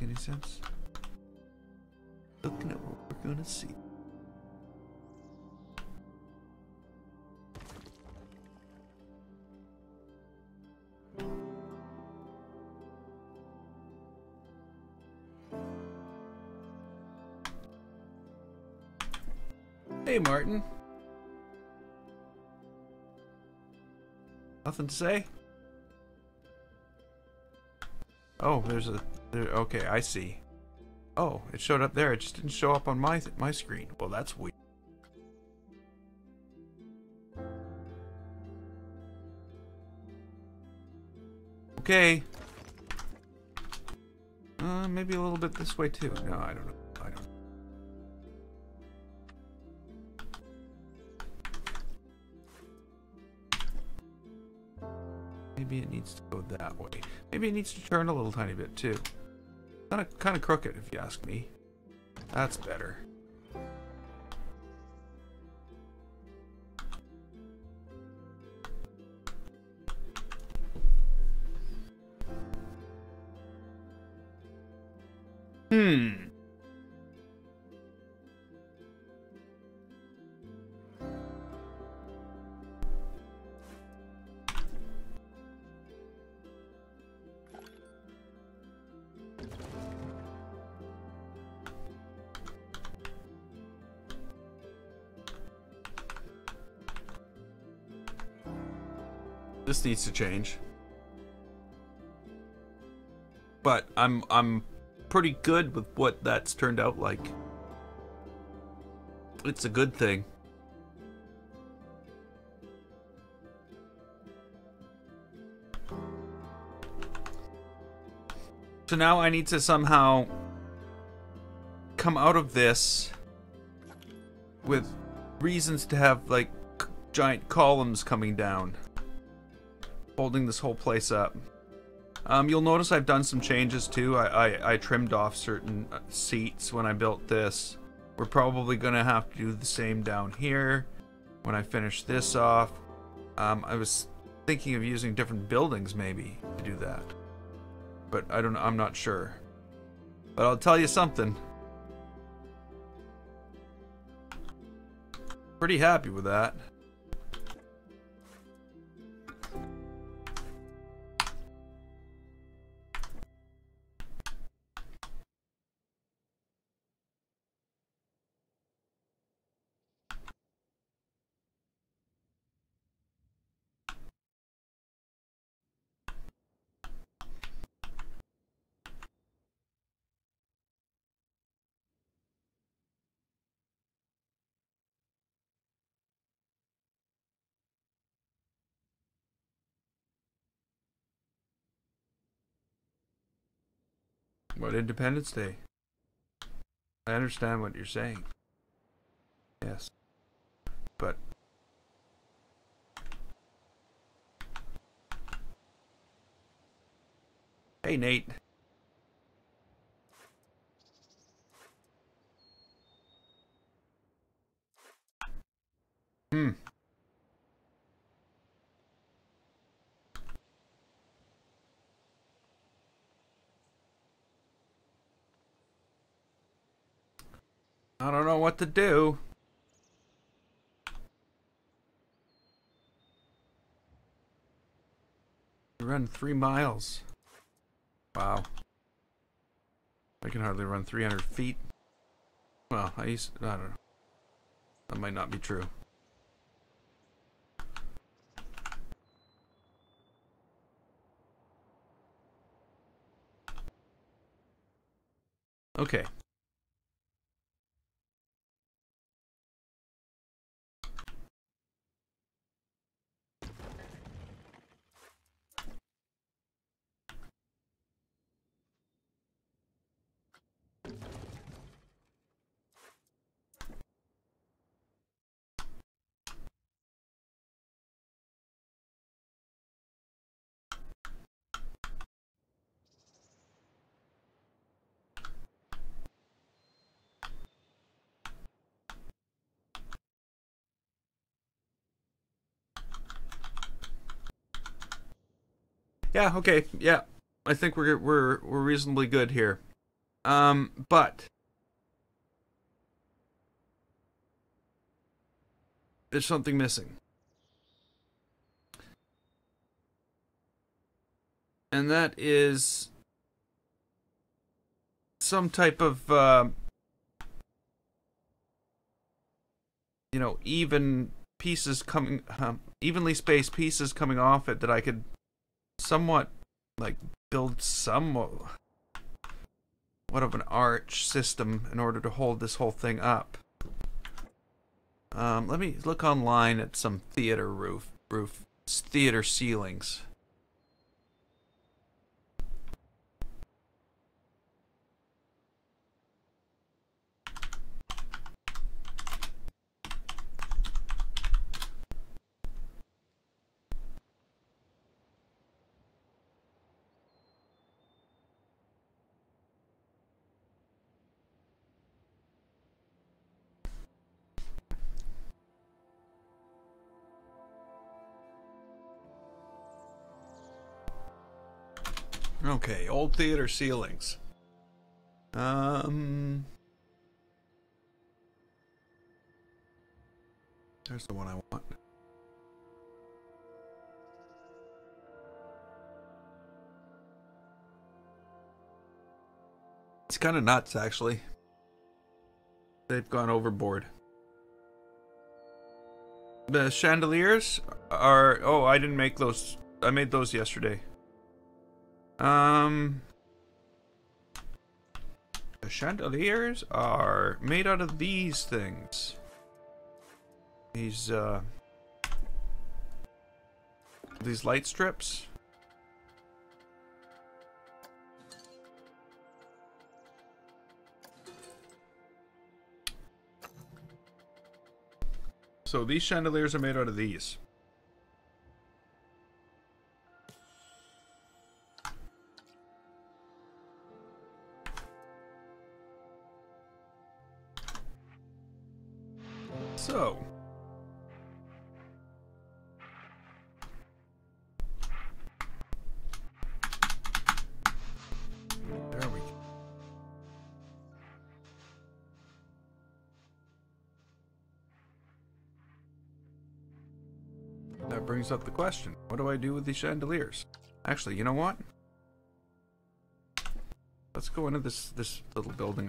Any sense? Looking at what we're going to see. Hey, Martin. Nothing to say? Oh, there's a... okay, I see. Oh, it showed up there. It just didn't show up on my screen. Well, that's weird. Okay. Maybe a little bit this way too. No, I don't know. I don't know. Maybe it needs to go that way. Maybe it needs to turn a little tiny bit too. Kind of crooked, if you ask me. That's better. This needs to change. But I'm pretty good with what that's turned out like. It's a good thing. So now I need to somehow come out of this with reasons to have like giant columns coming down, holding this whole place up. You'll notice I've done some changes too. I trimmed off certain seats when I built this. We're probably gonna have to do the same down here when I finish this off. I was thinking of using different buildings maybe to do that, but I'm not sure. But I'll tell you something. Pretty happy with that. What, Independence Day? I understand what you're saying. Yes. But hey, Nate. I don't know what to do. We run 3 miles. Wow. I can hardly run 300 feet. Well, I don't know. That might not be true. Okay. Yeah, okay. Yeah. I think we're reasonably good here. But there's something missing. And that is some type of you know, even pieces coming evenly spaced pieces coming off it that I could somewhat like build somewhat of an arch system in order to hold this whole thing up. Let me look online at some theater theater ceilings. Okay, old theater ceilings. There's the one I want. It's kind of nuts, actually. They've gone overboard. The chandeliers are... Oh, I didn't make those. I made those yesterday. The chandeliers are made out of these things. These light strips. So these chandeliers are made out of these. So there we go. That brings up the question, what do I do with these chandeliers? Actually, you know what? Let's go into this little building.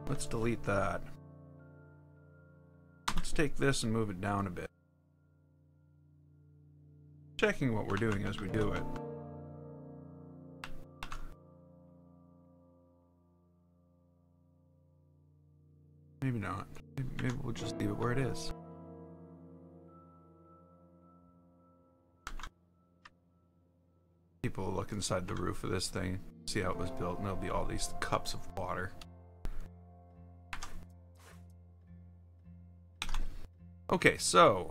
Let's delete that. Let's take this and move it down a bit. Checking what we're doing as we do it. Maybe not. Maybe we'll just leave it where it is. People will look inside the roof of this thing, see how it was built, and there'll be all these cups of water. Okay, so,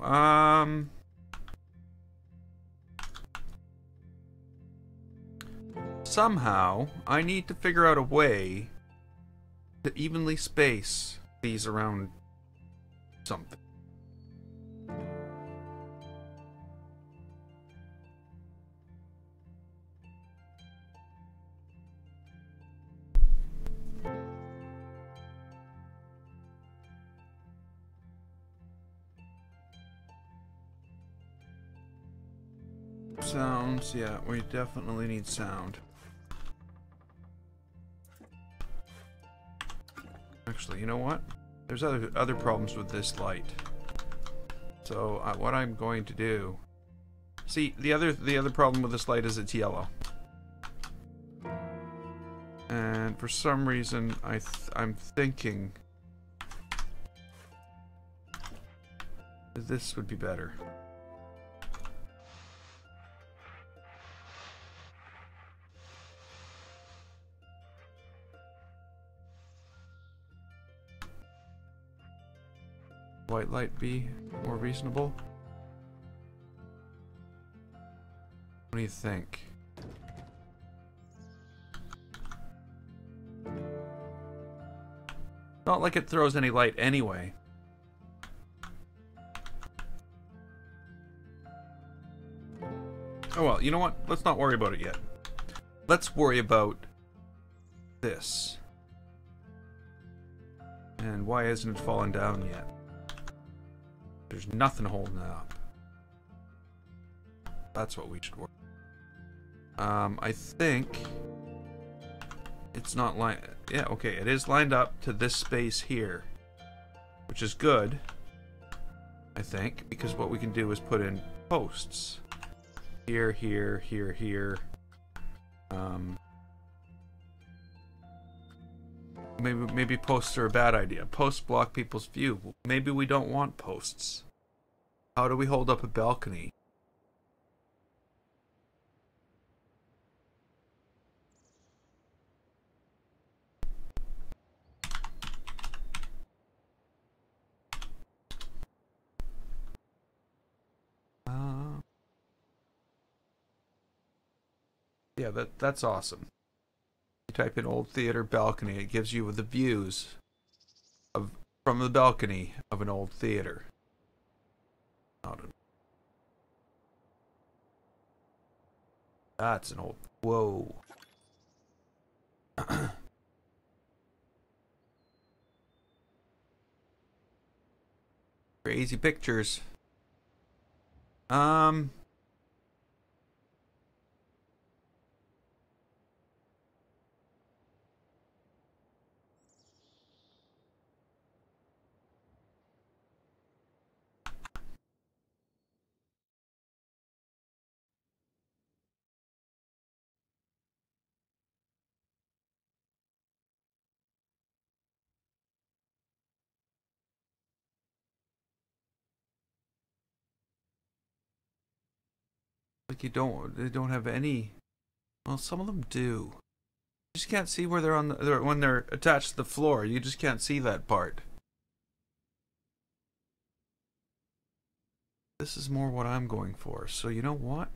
somehow, I need to figure out a way to evenly space these around something. Sounds, yeah, we definitely need sound. Actually, you know what? There's other problems with this light. So what I'm going to do... See, the other problem with this light is it's yellow. And for some reason, I'm thinking that this would be better. White light be more reasonable? What do you think? Not like it throws any light anyway. Oh well, you know what? Let's not worry about it yet. Let's worry about this. And why isn't it falling down yet? There's nothing holding it up. That's what we should work. I think it's not lined. Yeah, okay, it is lined up to this space here, which is good, I think, because what we can do is put in posts here, here, here, here. Maybe posts are a bad idea. Posts block people's view. Maybe we don't want posts. How do we hold up a balcony? Yeah, that's awesome. You type in old theater balcony, it gives you the views from the balcony of an old theater. That's an old... Whoa. Crazy pictures. Like they don't have any... Well, some of them do. You just can't see where they're on the, when they're attached to the floor. You just can't see that part. This is more what I'm going for. So you know what?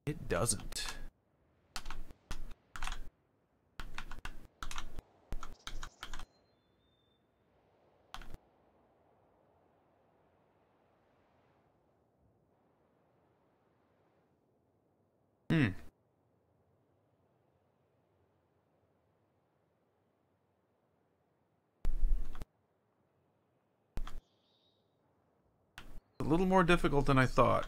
It doesn't. A little more difficult than I thought.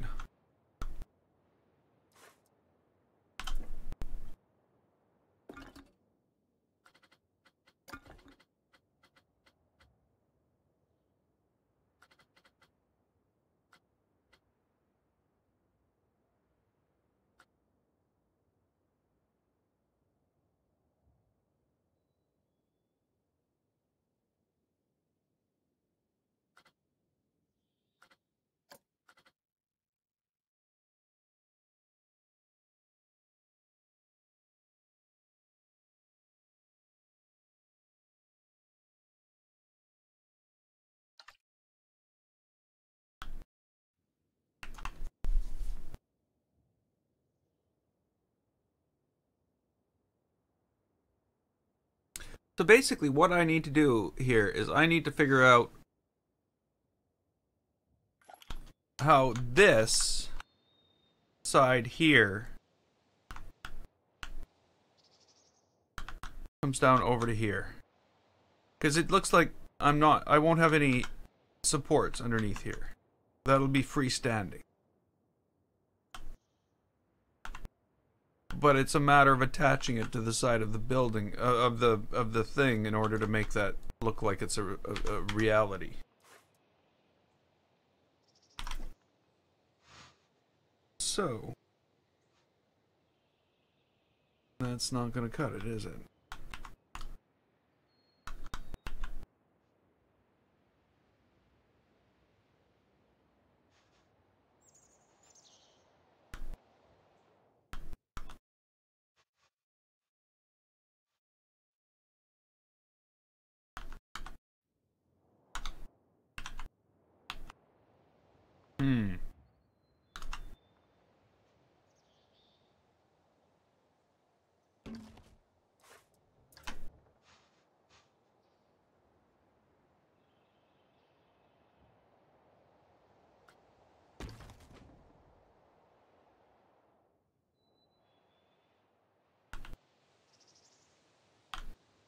So basically what I need to do here is I need to figure out how this side here comes down over to here. Because it looks like I won't have any supports underneath here. That'll be freestanding. But it's a matter of attaching it to the side of the building, of the thing, in order to make that look like it's a reality. So that's not gonna cut it, is it?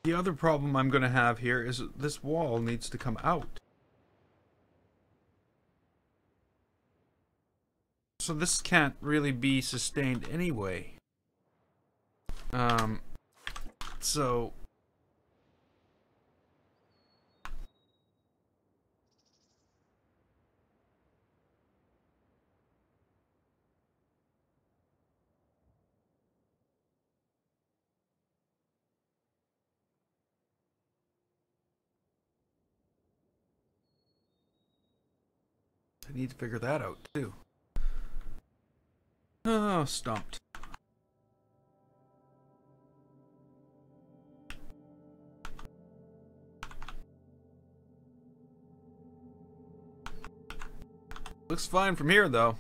The other problem I'm going to have here is this wall needs to come out. So this can't really be sustained anyway. So I need to figure that out too. Oh, stumped. Looks fine from here, though.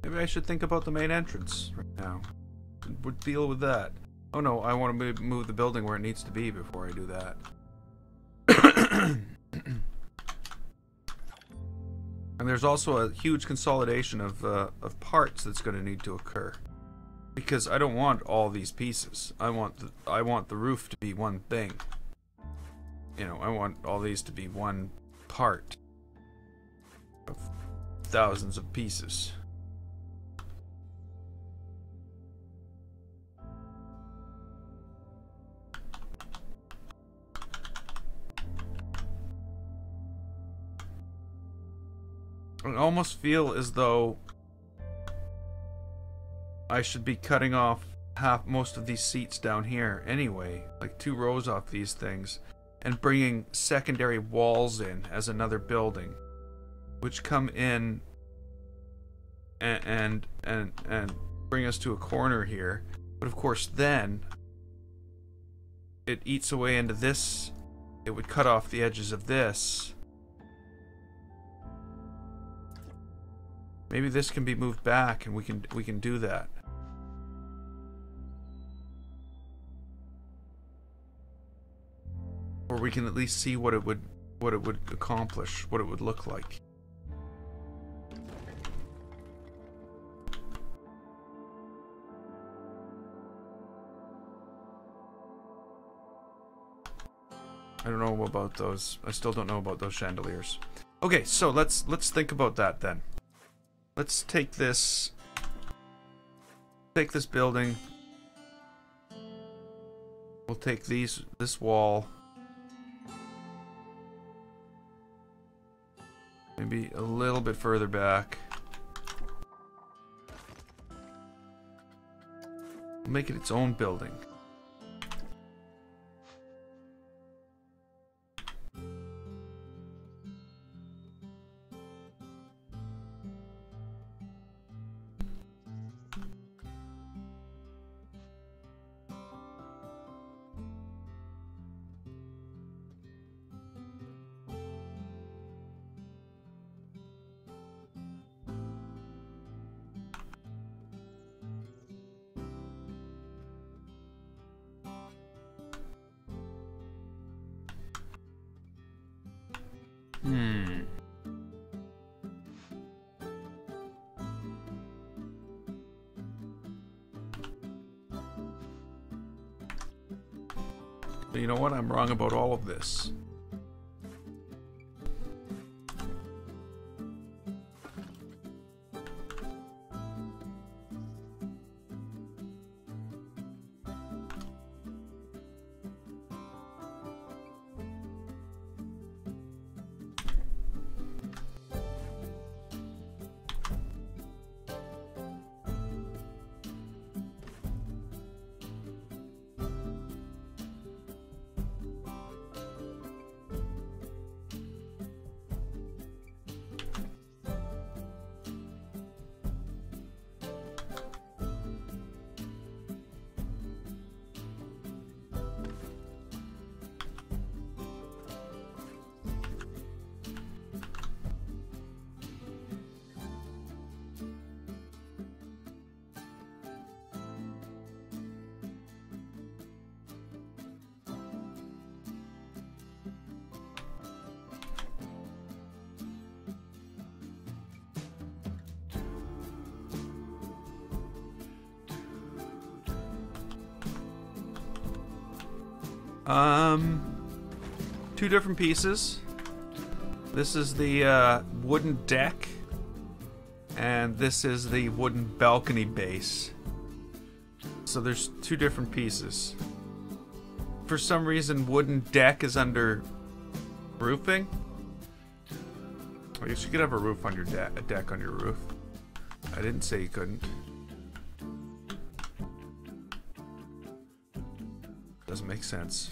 Maybe I should think about the main entrance right now. would deal with that. Oh no, I want to move the building where it needs to be before I do that. And there's also a huge consolidation of parts that's going to need to occur, because I don't want all these pieces. I want the roof to be one thing. You know, I want all these to be one part of thousands of pieces. I almost feel as though I should be cutting off most of these seats down here anyway, like 2 rows off these things, and bringing secondary walls in as another building, which come in and bring us to a corner here. But of course then it eats away into this. It would cut off the edges of this. Maybe this can be moved back, and we can do that. Or we can at least see what it would accomplish, what it would look like. I don't know about those. I still don't know about those chandeliers. Okay, so let's think about that then. Let's take this building. We'll take this wall. Maybe a little bit further back. We'll make it its own building. But you know what? I'm wrong about all of this. Two different pieces. This is the wooden deck, and this is the wooden balcony base. So there's 2 different pieces. For some reason, wooden deck is under roofing. I guess you could have a roof on your a deck on your roof. I didn't say you couldn't. Doesn't make sense.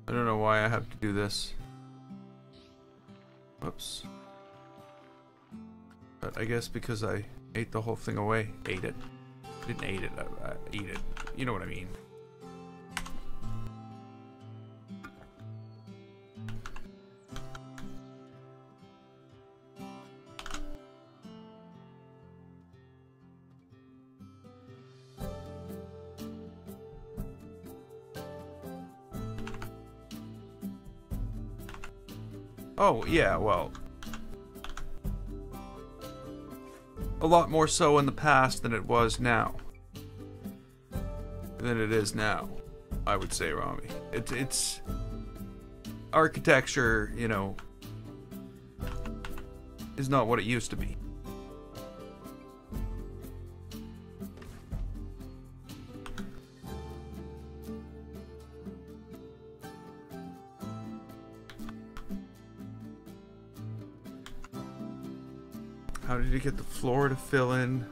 I don't know why I have to do this. Whoops. But I guess because I ate the whole thing away. Ate it. I didn't eat it. Eat it. You know what I mean. Oh, yeah, well, a lot more so in the past than it was now. Than it is now, I would say, Rami. It's architecture, you know, is not what it used to be. How did you get the floor to fill in?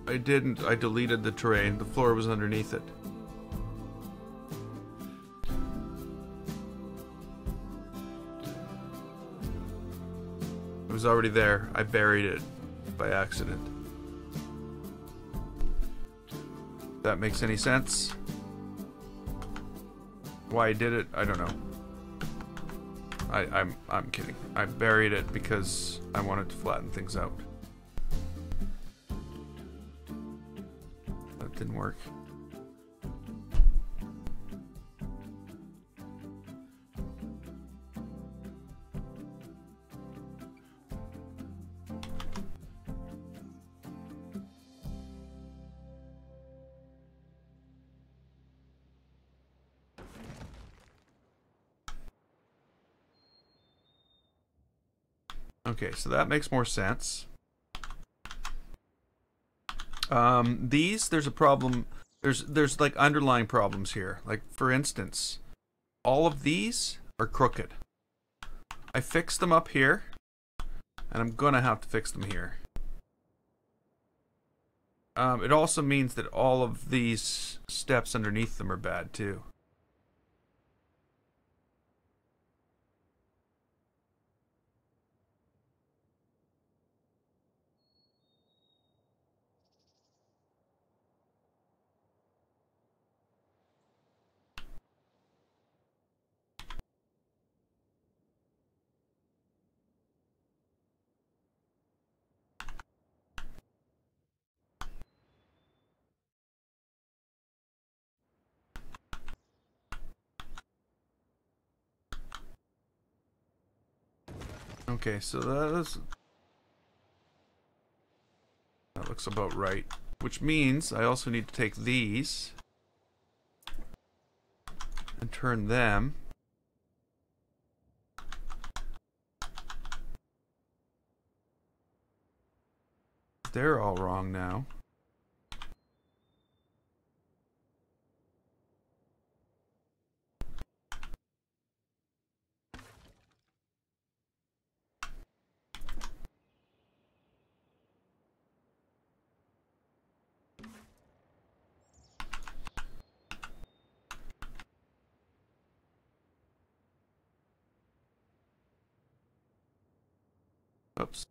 I didn't. I deleted the terrain. The floor was underneath it. It was already there. I buried it by accident. If that makes any sense? Why I did it, I don't know. I'm kidding. I buried it because I wanted to flatten things out. That didn't work. Okay, so that makes more sense. There's a problem. There's like underlying problems here. Like, for instance, all of these are crooked. I fixed them up here, and I'm gonna have to fix them here. It also means that all of these steps underneath them are bad too. Okay, so that looks about right. Which means I also need to take these and turn them. They're all wrong now. Oops.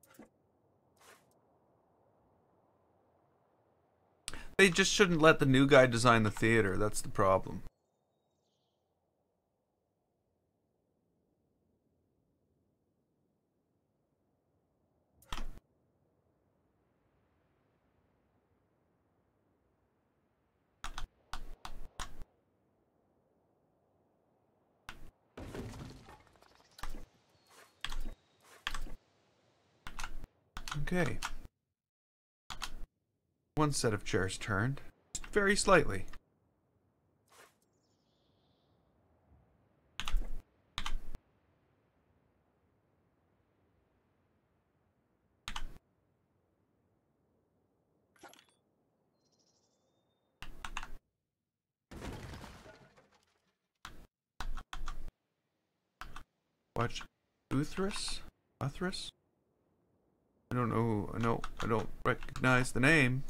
They just shouldn't let the new guy design the theater. That's the problem. Okay. One set of chairs turned. Just very slightly. Watch. Uthris? Uthris? I don't know. No, I don't recognize the name.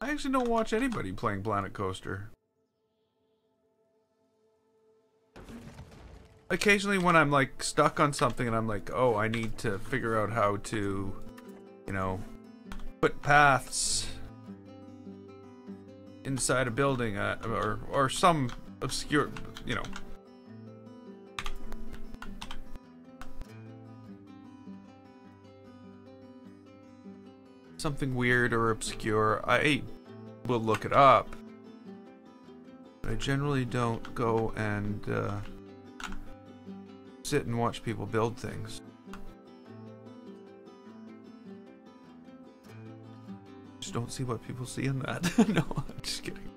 I actually don't watch anybody playing Planet Coaster. Occasionally when I'm like stuck on something and I'm like, oh, I need to figure out how to, you know, put paths inside a building, or some obscure, you know. Something weird or obscure, I will look it up. But I generally don't go and sit and watch people build things. Just don't see what people see in that. No, I'm just kidding.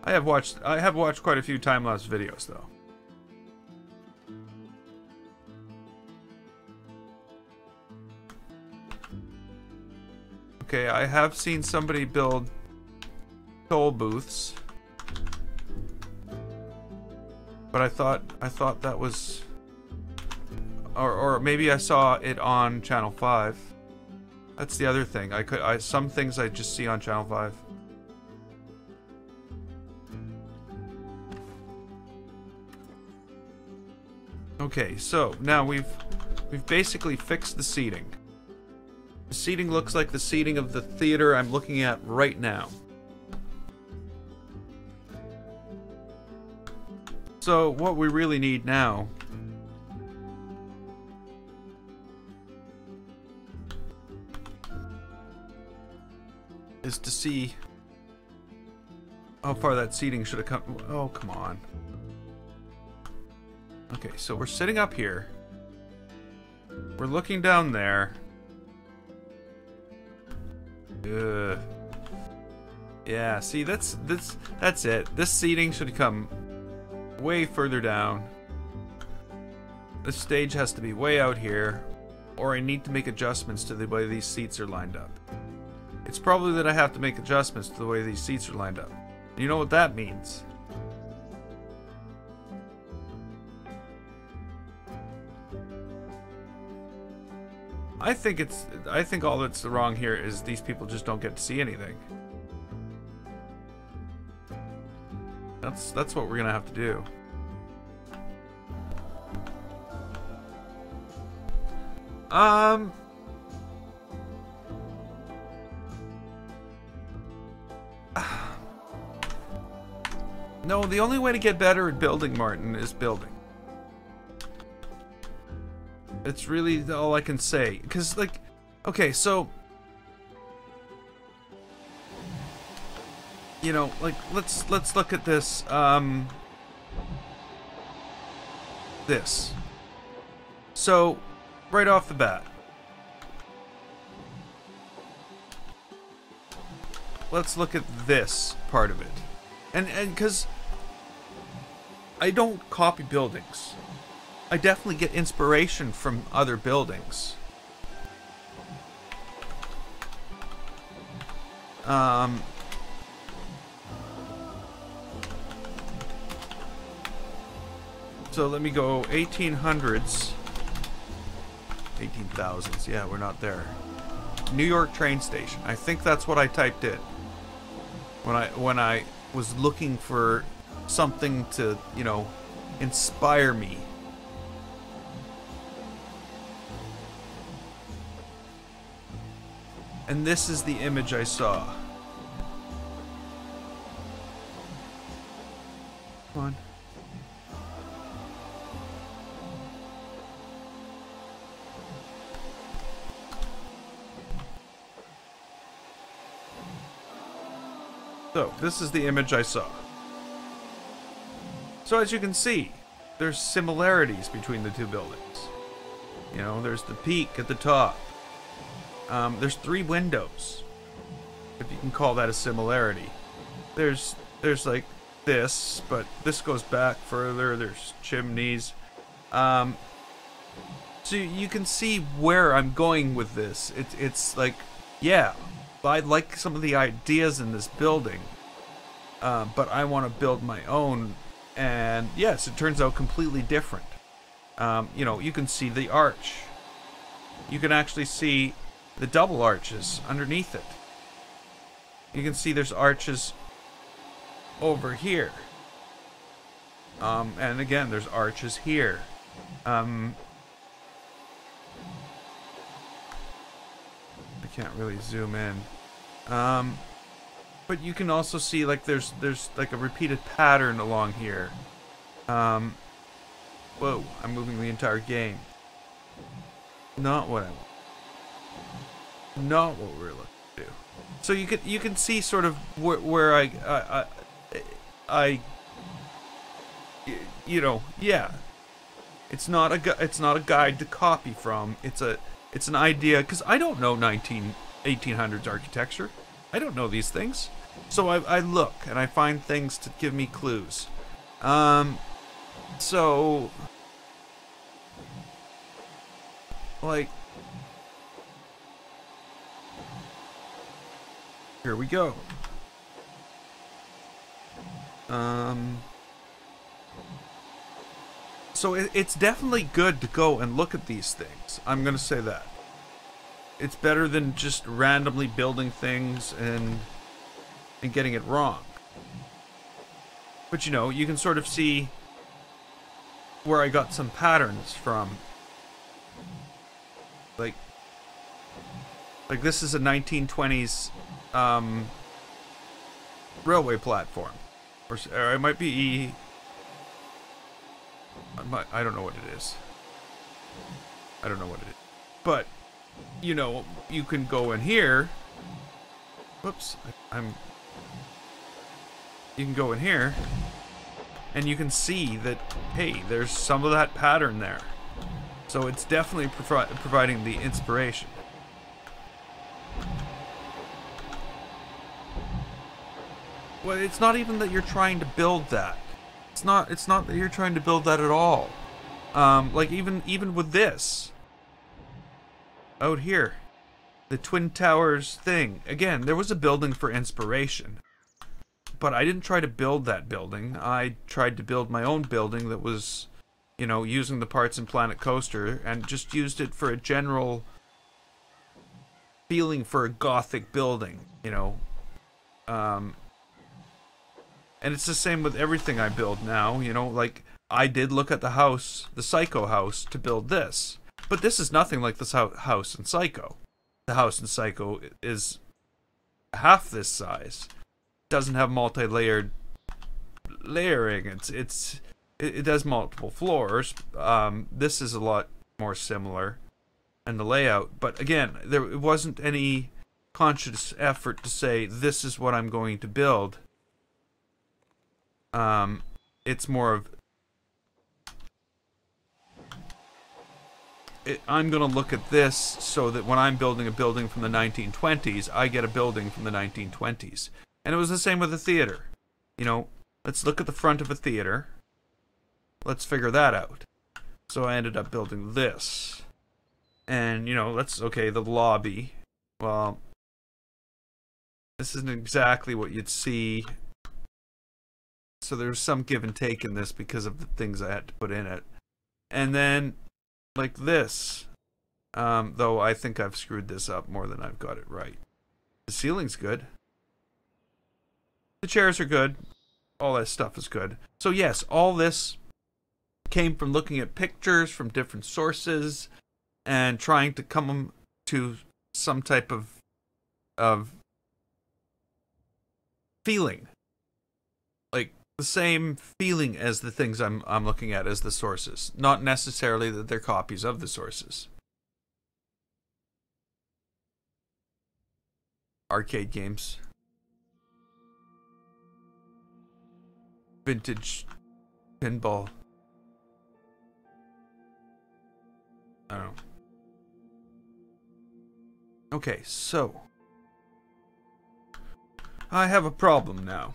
I have watched quite a few time-lapse videos though. Okay, I have seen somebody build toll booths, but I thought that was, or maybe I saw it on Channel 5. That's the other thing. Some things I just see on Channel 5. Okay, so now we've basically fixed the seating. The seating looks like the seating of the theater I'm looking at right now. So what we really need now is to see how far that seating should have come. Oh, come on. Okay, so we're sitting up here. We're looking down there. Yeah, see, that's it. This seating should come way further down. The stage has to be way out here, or I need to make adjustments to the way these seats are lined up. It's probably that I have to make adjustments to the way these seats are lined up. You know what that means? I think all that's wrong here is these people just don't get to see anything. That's what we're gonna have to do. No, the only way to get better at building, Martin, is building. It's really all I can say. Because, like, okay, so, you know, like, let's look at this, this. So, right off the bat, let's look at this part of it. And because I don't copy buildings. I definitely get inspiration from other buildings. So let me go 1800s. 18,000s. Yeah, we're not there. New York train station. I think that's what I typed in when I was looking for something to, you know, inspire me. And this is the image I saw. Come on. So, this is the image I saw. So as you can see, there's similarities between the two buildings. You know, there's the peak at the top. There's 3 windows, if you can call that a similarity. There's like this, but this goes back further. There's chimneys. So you can see where I'm going with this. It's like, yeah, I like some of the ideas in this building, but I want to build my own. And yes, it turns out completely different. You know, you can see the arch. You can actually see the double arches underneath it. You can see there's arches over here. And again, there's arches here. I can't really zoom in. But you can also see like there's like a repeated pattern along here. Whoa, I'm moving the entire game. Not what I want. Not what we're looking to do. So you can see sort of where I you know, yeah. It's not a guide to copy from. It's an idea, because I don't know 1800s architecture. I don't know these things. So I look and I find things to give me clues. So like here we go. So it's definitely good to go and look at these things. I'm gonna say that. It's better than just randomly building things and getting it wrong. But you know, you can sort of see where I got some patterns from. Like this is a 1920s railway platform, or it might be. I don't know what it is. I don't know what it is. But you know, you can go in here. Whoops, you can go in here, and you can see that, hey, there's some of that pattern there. So it's definitely providing the inspiration. Well, it's not even that you're trying to build that. It's not that you're trying to build that at all. Like even with this out here, the Twin Towers thing. Again, there was a building for inspiration. But I didn't try to build that building. I tried to build my own building that was, you know, using the parts in Planet Coaster, and just used it for a general feeling for a Gothic building, you know. And it's the same with everything I build now, you know, like I did look at the house, the Psycho house, to build this. But this is nothing like this house in Psycho. The house in Psycho is half this size. Doesn't have multi-layered layering. It does multiple floors. This is a lot more similar in the layout, but again, there wasn't any conscious effort to say this is what I'm going to build. It's more of I'm going to look at this so that when I'm building a building from the 1920s, I get a building from the 1920s. And it was the same with the theater. You know, let's look at the front of a theater. Let's figure that out. So I ended up building this. And, you know, okay, the lobby. Well, this isn't exactly what you'd see. So there's some give and take in this because of the things I had to put in it. And then, like this. Though I think I've screwed this up more than I've got it right. The ceiling's good. The chairs are good. All that stuff is good. So yes, all this came from looking at pictures from different sources and trying to come to some type of feeling. Like the same feeling as the things I'm looking at as the sources. Not necessarily that they're copies of the sources. Arcade games. Vintage pinball. I don't know. Okay, so I have a problem now.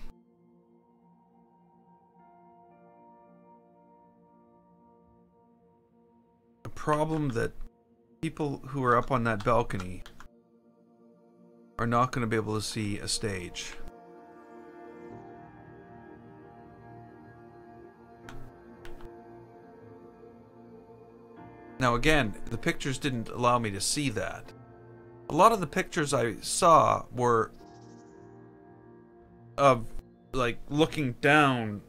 A problem that people who are up on that balcony are not going to be able to see a stage. Now again, the pictures didn't allow me to see that. A lot of the pictures I saw were of like looking down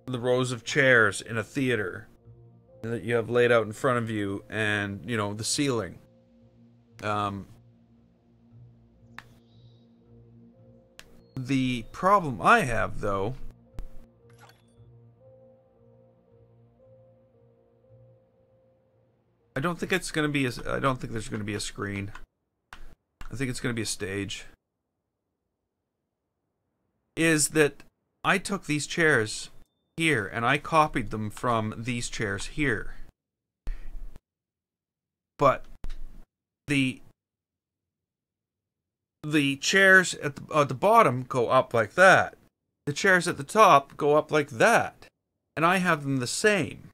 the rows of chairs in a theater that you have laid out in front of you, and you know, the ceiling. The problem I have, though, I don't think it's gonna be I don't think there's gonna be a screen. I think it's gonna be a stage. Is that I took these chairs here and I copied them from these chairs here. But the chairs at the bottom go up like that. The chairs at the top go up like that. And I have them the same.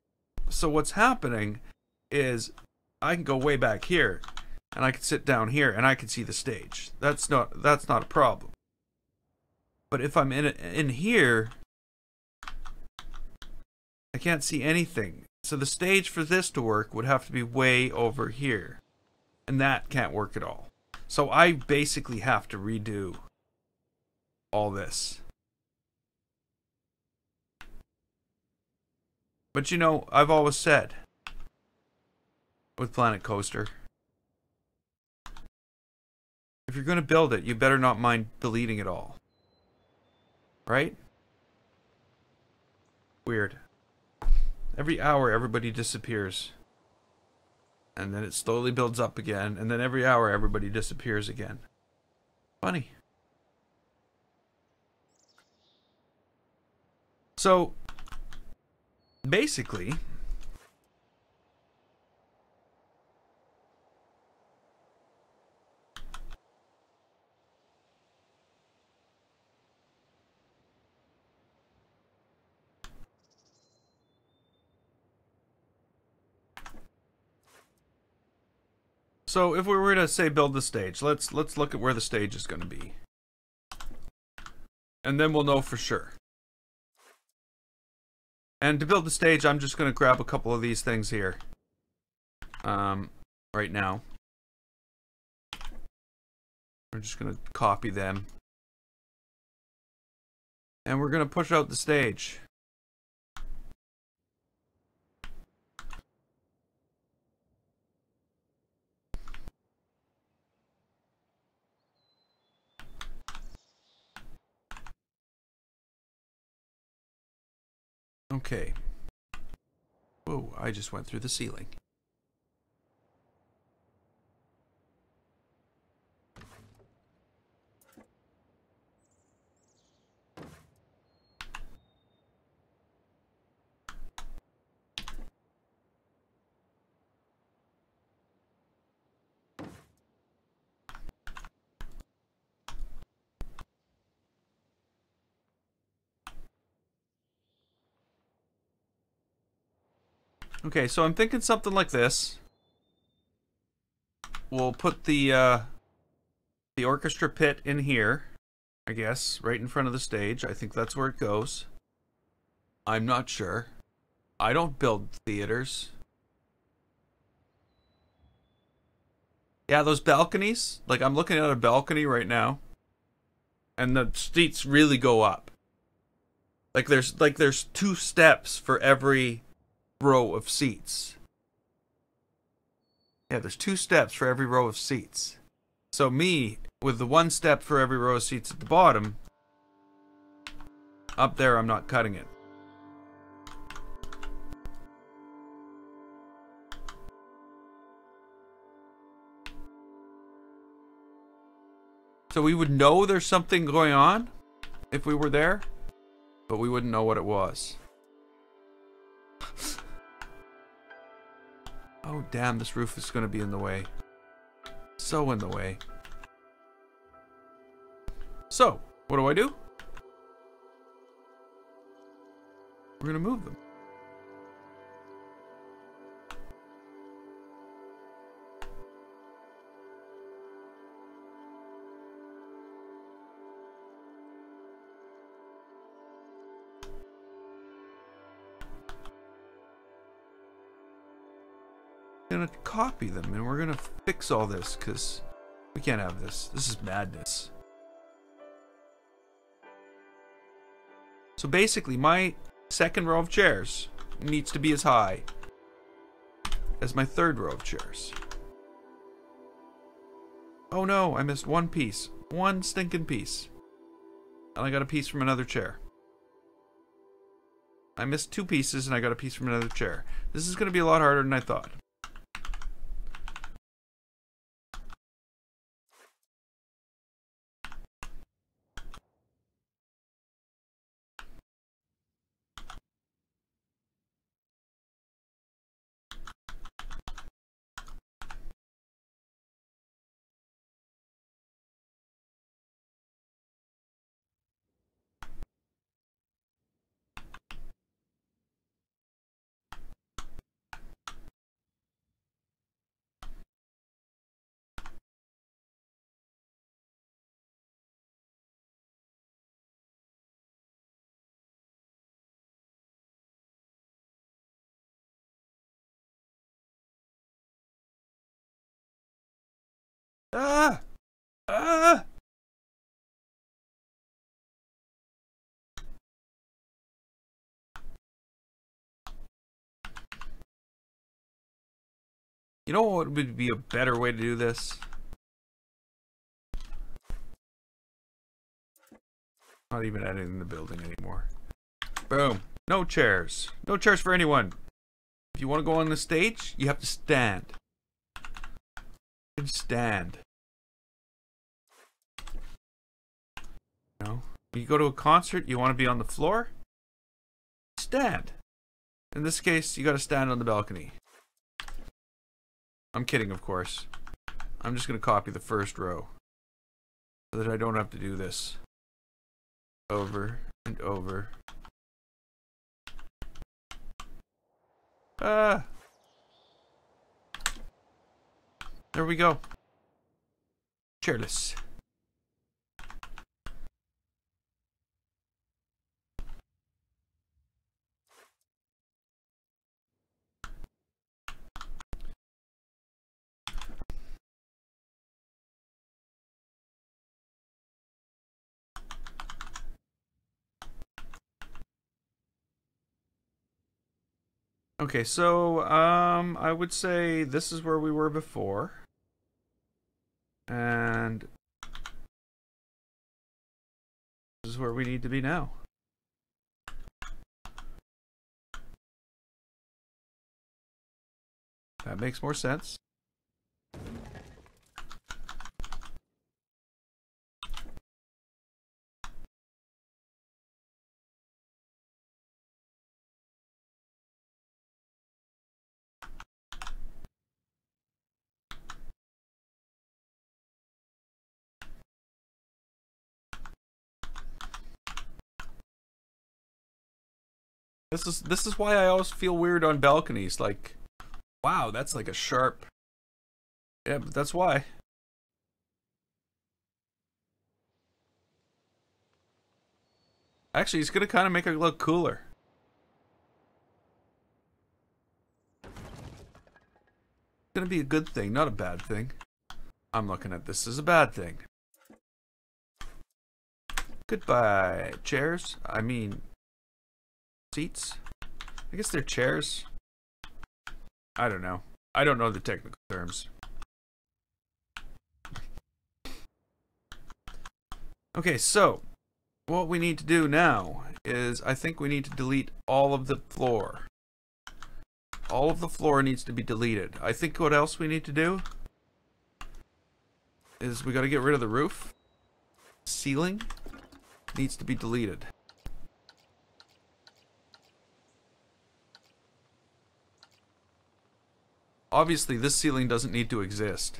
So what's happening is I can go way back here and I can sit down here and I can see the stage. That's not a problem. But if I'm in here, I can't see anything. So the stage for this to work would have to be way over here. And that can't work at all. So I basically have to redo all this. But you know, I've always said with Planet Coaster, if you're going to build it, you better not mind deleting it all. Right? Weird. Every hour, everybody disappears. And then it slowly builds up again. And then every hour, everybody disappears again. Funny. So, basically, so if we were to say build the stage, let's look at where the stage is going to be. And then we'll know for sure. And to build the stage, I'm just going to grab a couple of these things here. Right now. We're just going to copy them. And we're going to push out the stage. Okay. Whoa, I just went through the ceiling. Okay, so I'm thinking something like this. We'll put the orchestra pit in here, I guess, right in front of the stage. I think that's where it goes. I'm not sure. I don't build theaters. Yeah, those balconies. Like, I'm looking at a balcony right now. And the seats really go up. Like there's 2 steps for every row of seats. Yeah, there's 2 steps for every row of seats. So me, with the 1 step for every row of seats at the bottom, up there I'm not cutting it. So we would know there's something going on if we were there, but we wouldn't know what it was. Oh damn, this roof is going to be in the way. So in the way. So, what do? We're going to move them. Gonna copy them and we're gonna fix all this because we can't have this. This is madness. So basically, my second row of chairs needs to be as high as my third row of chairs. Oh no, I missed one piece. One stinking piece. And I got a piece from another chair. I missed 2 pieces and I got a piece from another chair. This is going to be a lot harder than I thought. Ah! Ah! You know what would be a better way to do this? Not even editing the building anymore. Boom. No chairs. No chairs for anyone. If you want to go on the stage, you have to stand. You can stand. You know? When you go to a concert, you want to be on the floor? Stand. In this case, you got to stand on the balcony. I'm kidding, of course. I'm just going to copy the first row so that I don't have to do this over and over. Ah! There we go. Chairless. Okay, so I would say this is where we were before. And this is where we need to be now. That makes more sense. This is why I always feel weird on balconies. Like, wow, that's like a sharp. Yeah, but that's why. Actually, it's gonna kind of make it look cooler. It's gonna be a good thing, not a bad thing. I'm looking at this as a bad thing. Goodbye, chairs. I mean, seats. I guess they're chairs. I don't know. I don't know the technical terms. Okay, so what we need to do now is I think we need to delete all of the floor. All of the floor needs to be deleted. I think what else we need to do is we got to get rid of the roof. Ceiling needs to be deleted. Obviously, this ceiling doesn't need to exist.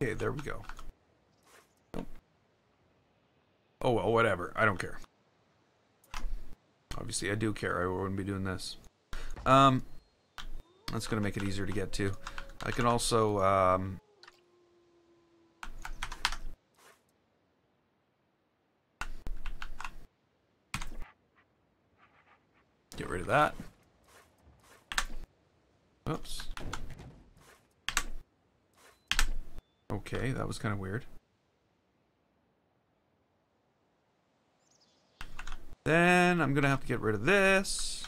Okay, there we go. Oh well, whatever. I don't care. Obviously, I do care. I wouldn't be doing this. That's gonna make it easier to get to. I can also get rid of that. Oops. Okay, that was kind of weird. Then I'm gonna have to get rid of this.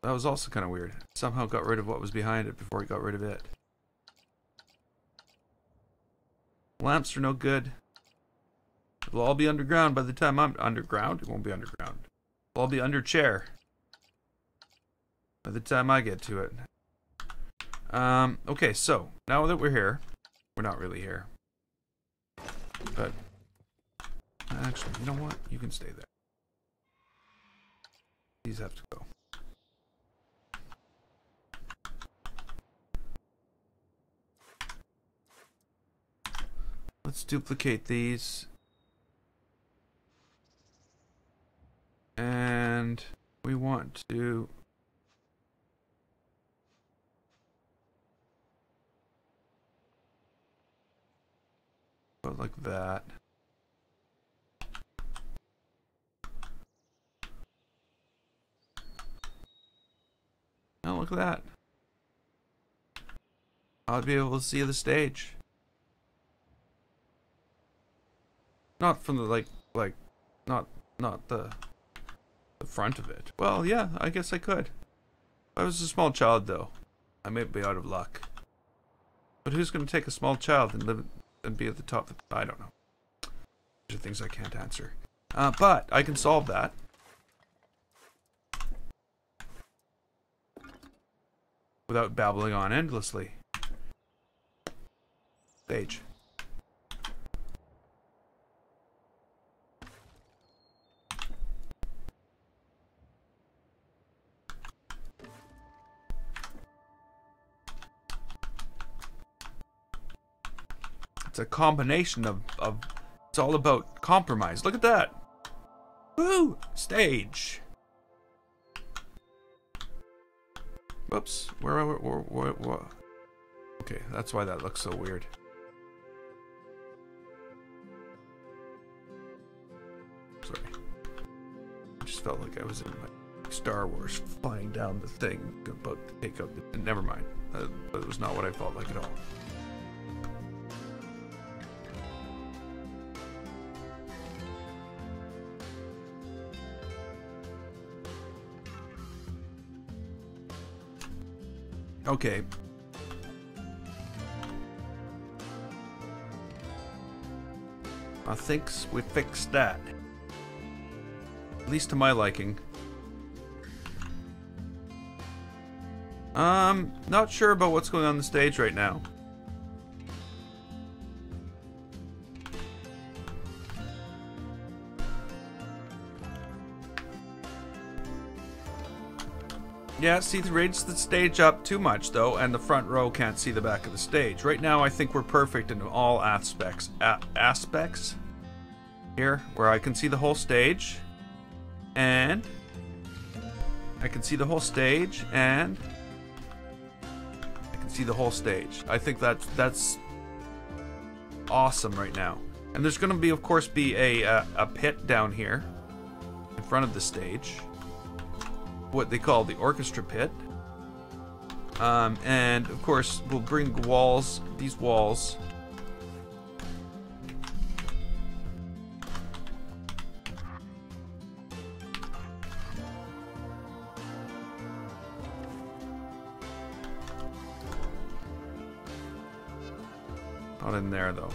That was also kind of weird. Somehow got rid of what was behind it before he got rid of it. Lamps are no good. It'll all be underground by the time I'm underground. It won't be underground. It'll all be under chair by the time I get to it. Okay, so now that we're here, we're not really here. But actually, you know what? You can stay there. These have to go. Let's duplicate these. And we want to go like that. Now look at that. I'll be able to see the stage. Not from the not the front of it. Well, yeah, I guess I could. If I was a small child, though, I may be out of luck. But who's going to take a small child and live and be at the top? I don't know. These are things I can't answer. But I can solve that. Without babbling on endlessly. Stage. It's a combination of it's all about compromise. Look at that. Woo! Stage. Whoops. Where? Okay, that's why that looks so weird. Sorry. I just felt like I was in my Star Wars flying down the thing about to take out the... Never mind. That was not what I felt like at all. Okay. I think we fixed that. At least to my liking. Not sure about what's going on the stage right now. Yeah, see, they raised the stage up too much, though, and the front row can't see the back of the stage. Right now, I think we're perfect in all aspects. Aspects? Here, where I can see the whole stage. And... I can see the whole stage, and... I can see the whole stage. I think that's awesome right now. And there's going to be, of course, be a pit down here in front of the stage. What they call the orchestra pit. And of course we'll bring walls, these walls. Not in there though.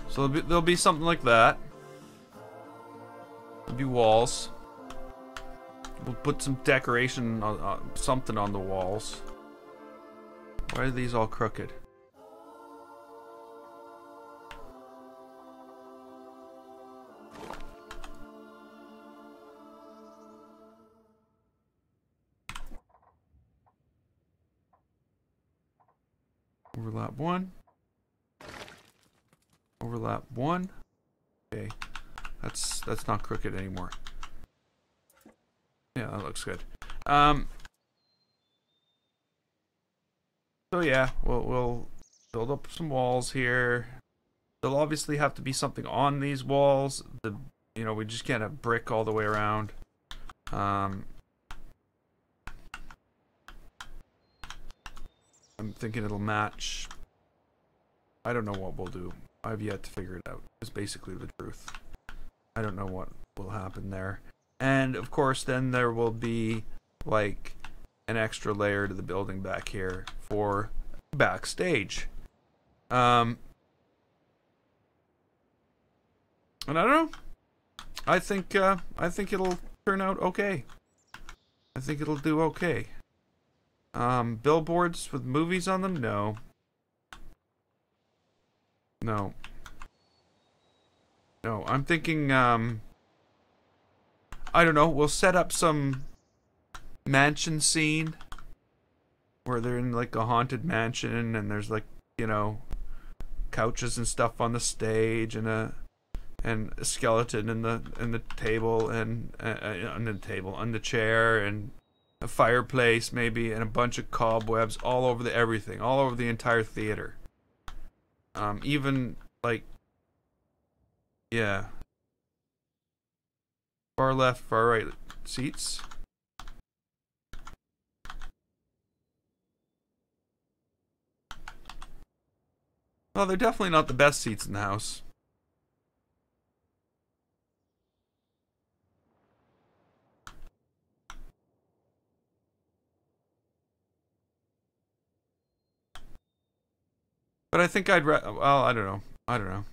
So there'll be something like that. There'll be walls. We'll put some decoration, something on the walls. Why are these all crooked? Overlap 1. Overlap 1. Okay. That's not crooked anymore. Yeah, that looks good. So yeah, we'll build up some walls here. There'll obviously have to be something on these walls. We just can't have brick all the way around. I'm thinking it'll match. I don't know what we'll do. I've yet to figure it out. It's basically the truth. I don't know what will happen there. And of course then there will be like an extra layer to the building back here for backstage. And I don't know. I think it'll turn out okay. I think it'll do okay. Billboards with movies on them? No. No. No, I'm thinking, I don't know, we'll set up some mansion scene where they're in like a haunted mansion and there's like, couches and stuff on the stage and a skeleton in the table and on the chair and a fireplace maybe and a bunch of cobwebs all over everything, all over the entire theater. Even like, yeah, far left, far right seats. Well, they're definitely not the best seats in the house. But I think well, I don't know. I don't know.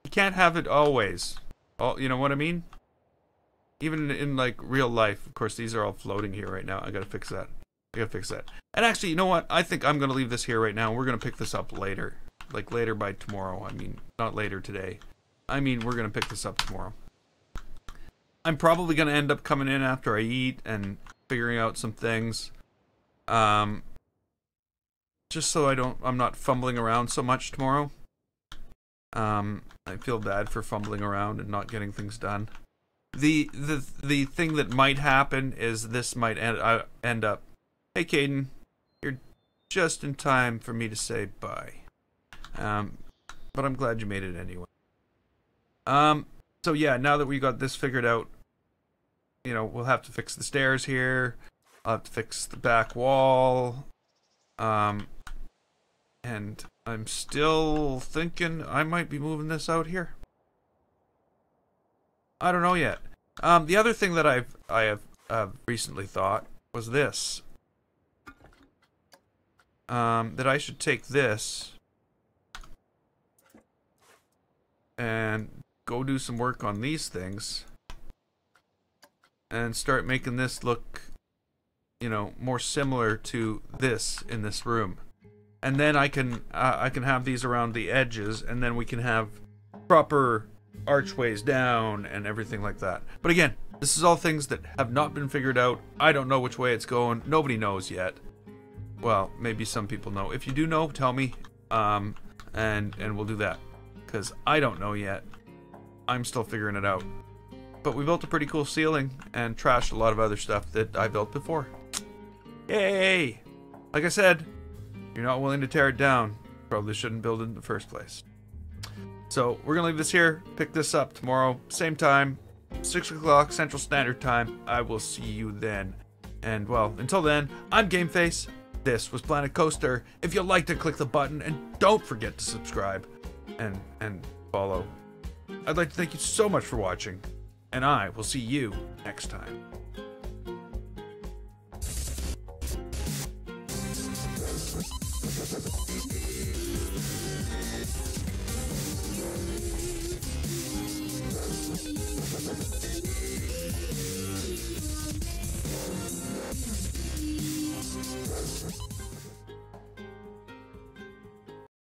You can't have it always. You know what I mean? Even in like real life. Of course, these are all floating here right now. I gotta fix that. And actually, you know what? I think I'm gonna leave this here right now. We're gonna pick this up later. Like later by tomorrow. I mean, not later today. I mean, we're gonna pick this up tomorrow. I'm probably gonna end up coming in after I eat and figuring out some things. Just so I'm not fumbling around so much tomorrow. I feel bad for fumbling around and not getting things done. The thing that might happen is this might end up, hey Caden, you're just in time for me to say bye. But I'm glad you made it anyway. So yeah, now that we got this figured out, we'll have to fix the stairs here. I'll have to fix the back wall. And I'm still thinking I might be moving this out here. I don't know yet. The other thing that I have recently thought was this. That I should take this and go do some work on these things and start making this look, more similar to this in this room. And then I can have these around the edges, and then we can have proper archways down and everything like that. But again, this is all things that have not been figured out. I don't know which way it's going. Nobody knows yet. Well, maybe some people know. If you do know, tell me, and we'll do that. Because I don't know yet. I'm still figuring it out. But we built a pretty cool ceiling and trashed a lot of other stuff that I built before. Yay! Like I said, you're not willing to tear it down. Probably shouldn't build it in the first place. So we're gonna leave this here. Pick this up tomorrow, same time, 6 o'clock Central Standard Time. I will see you then. And well, until then, I'm GameFace. This was Planet Coaster. If you liked it, click the button and don't forget to subscribe and follow. I'd like to thank you so much for watching, and I will see you next time.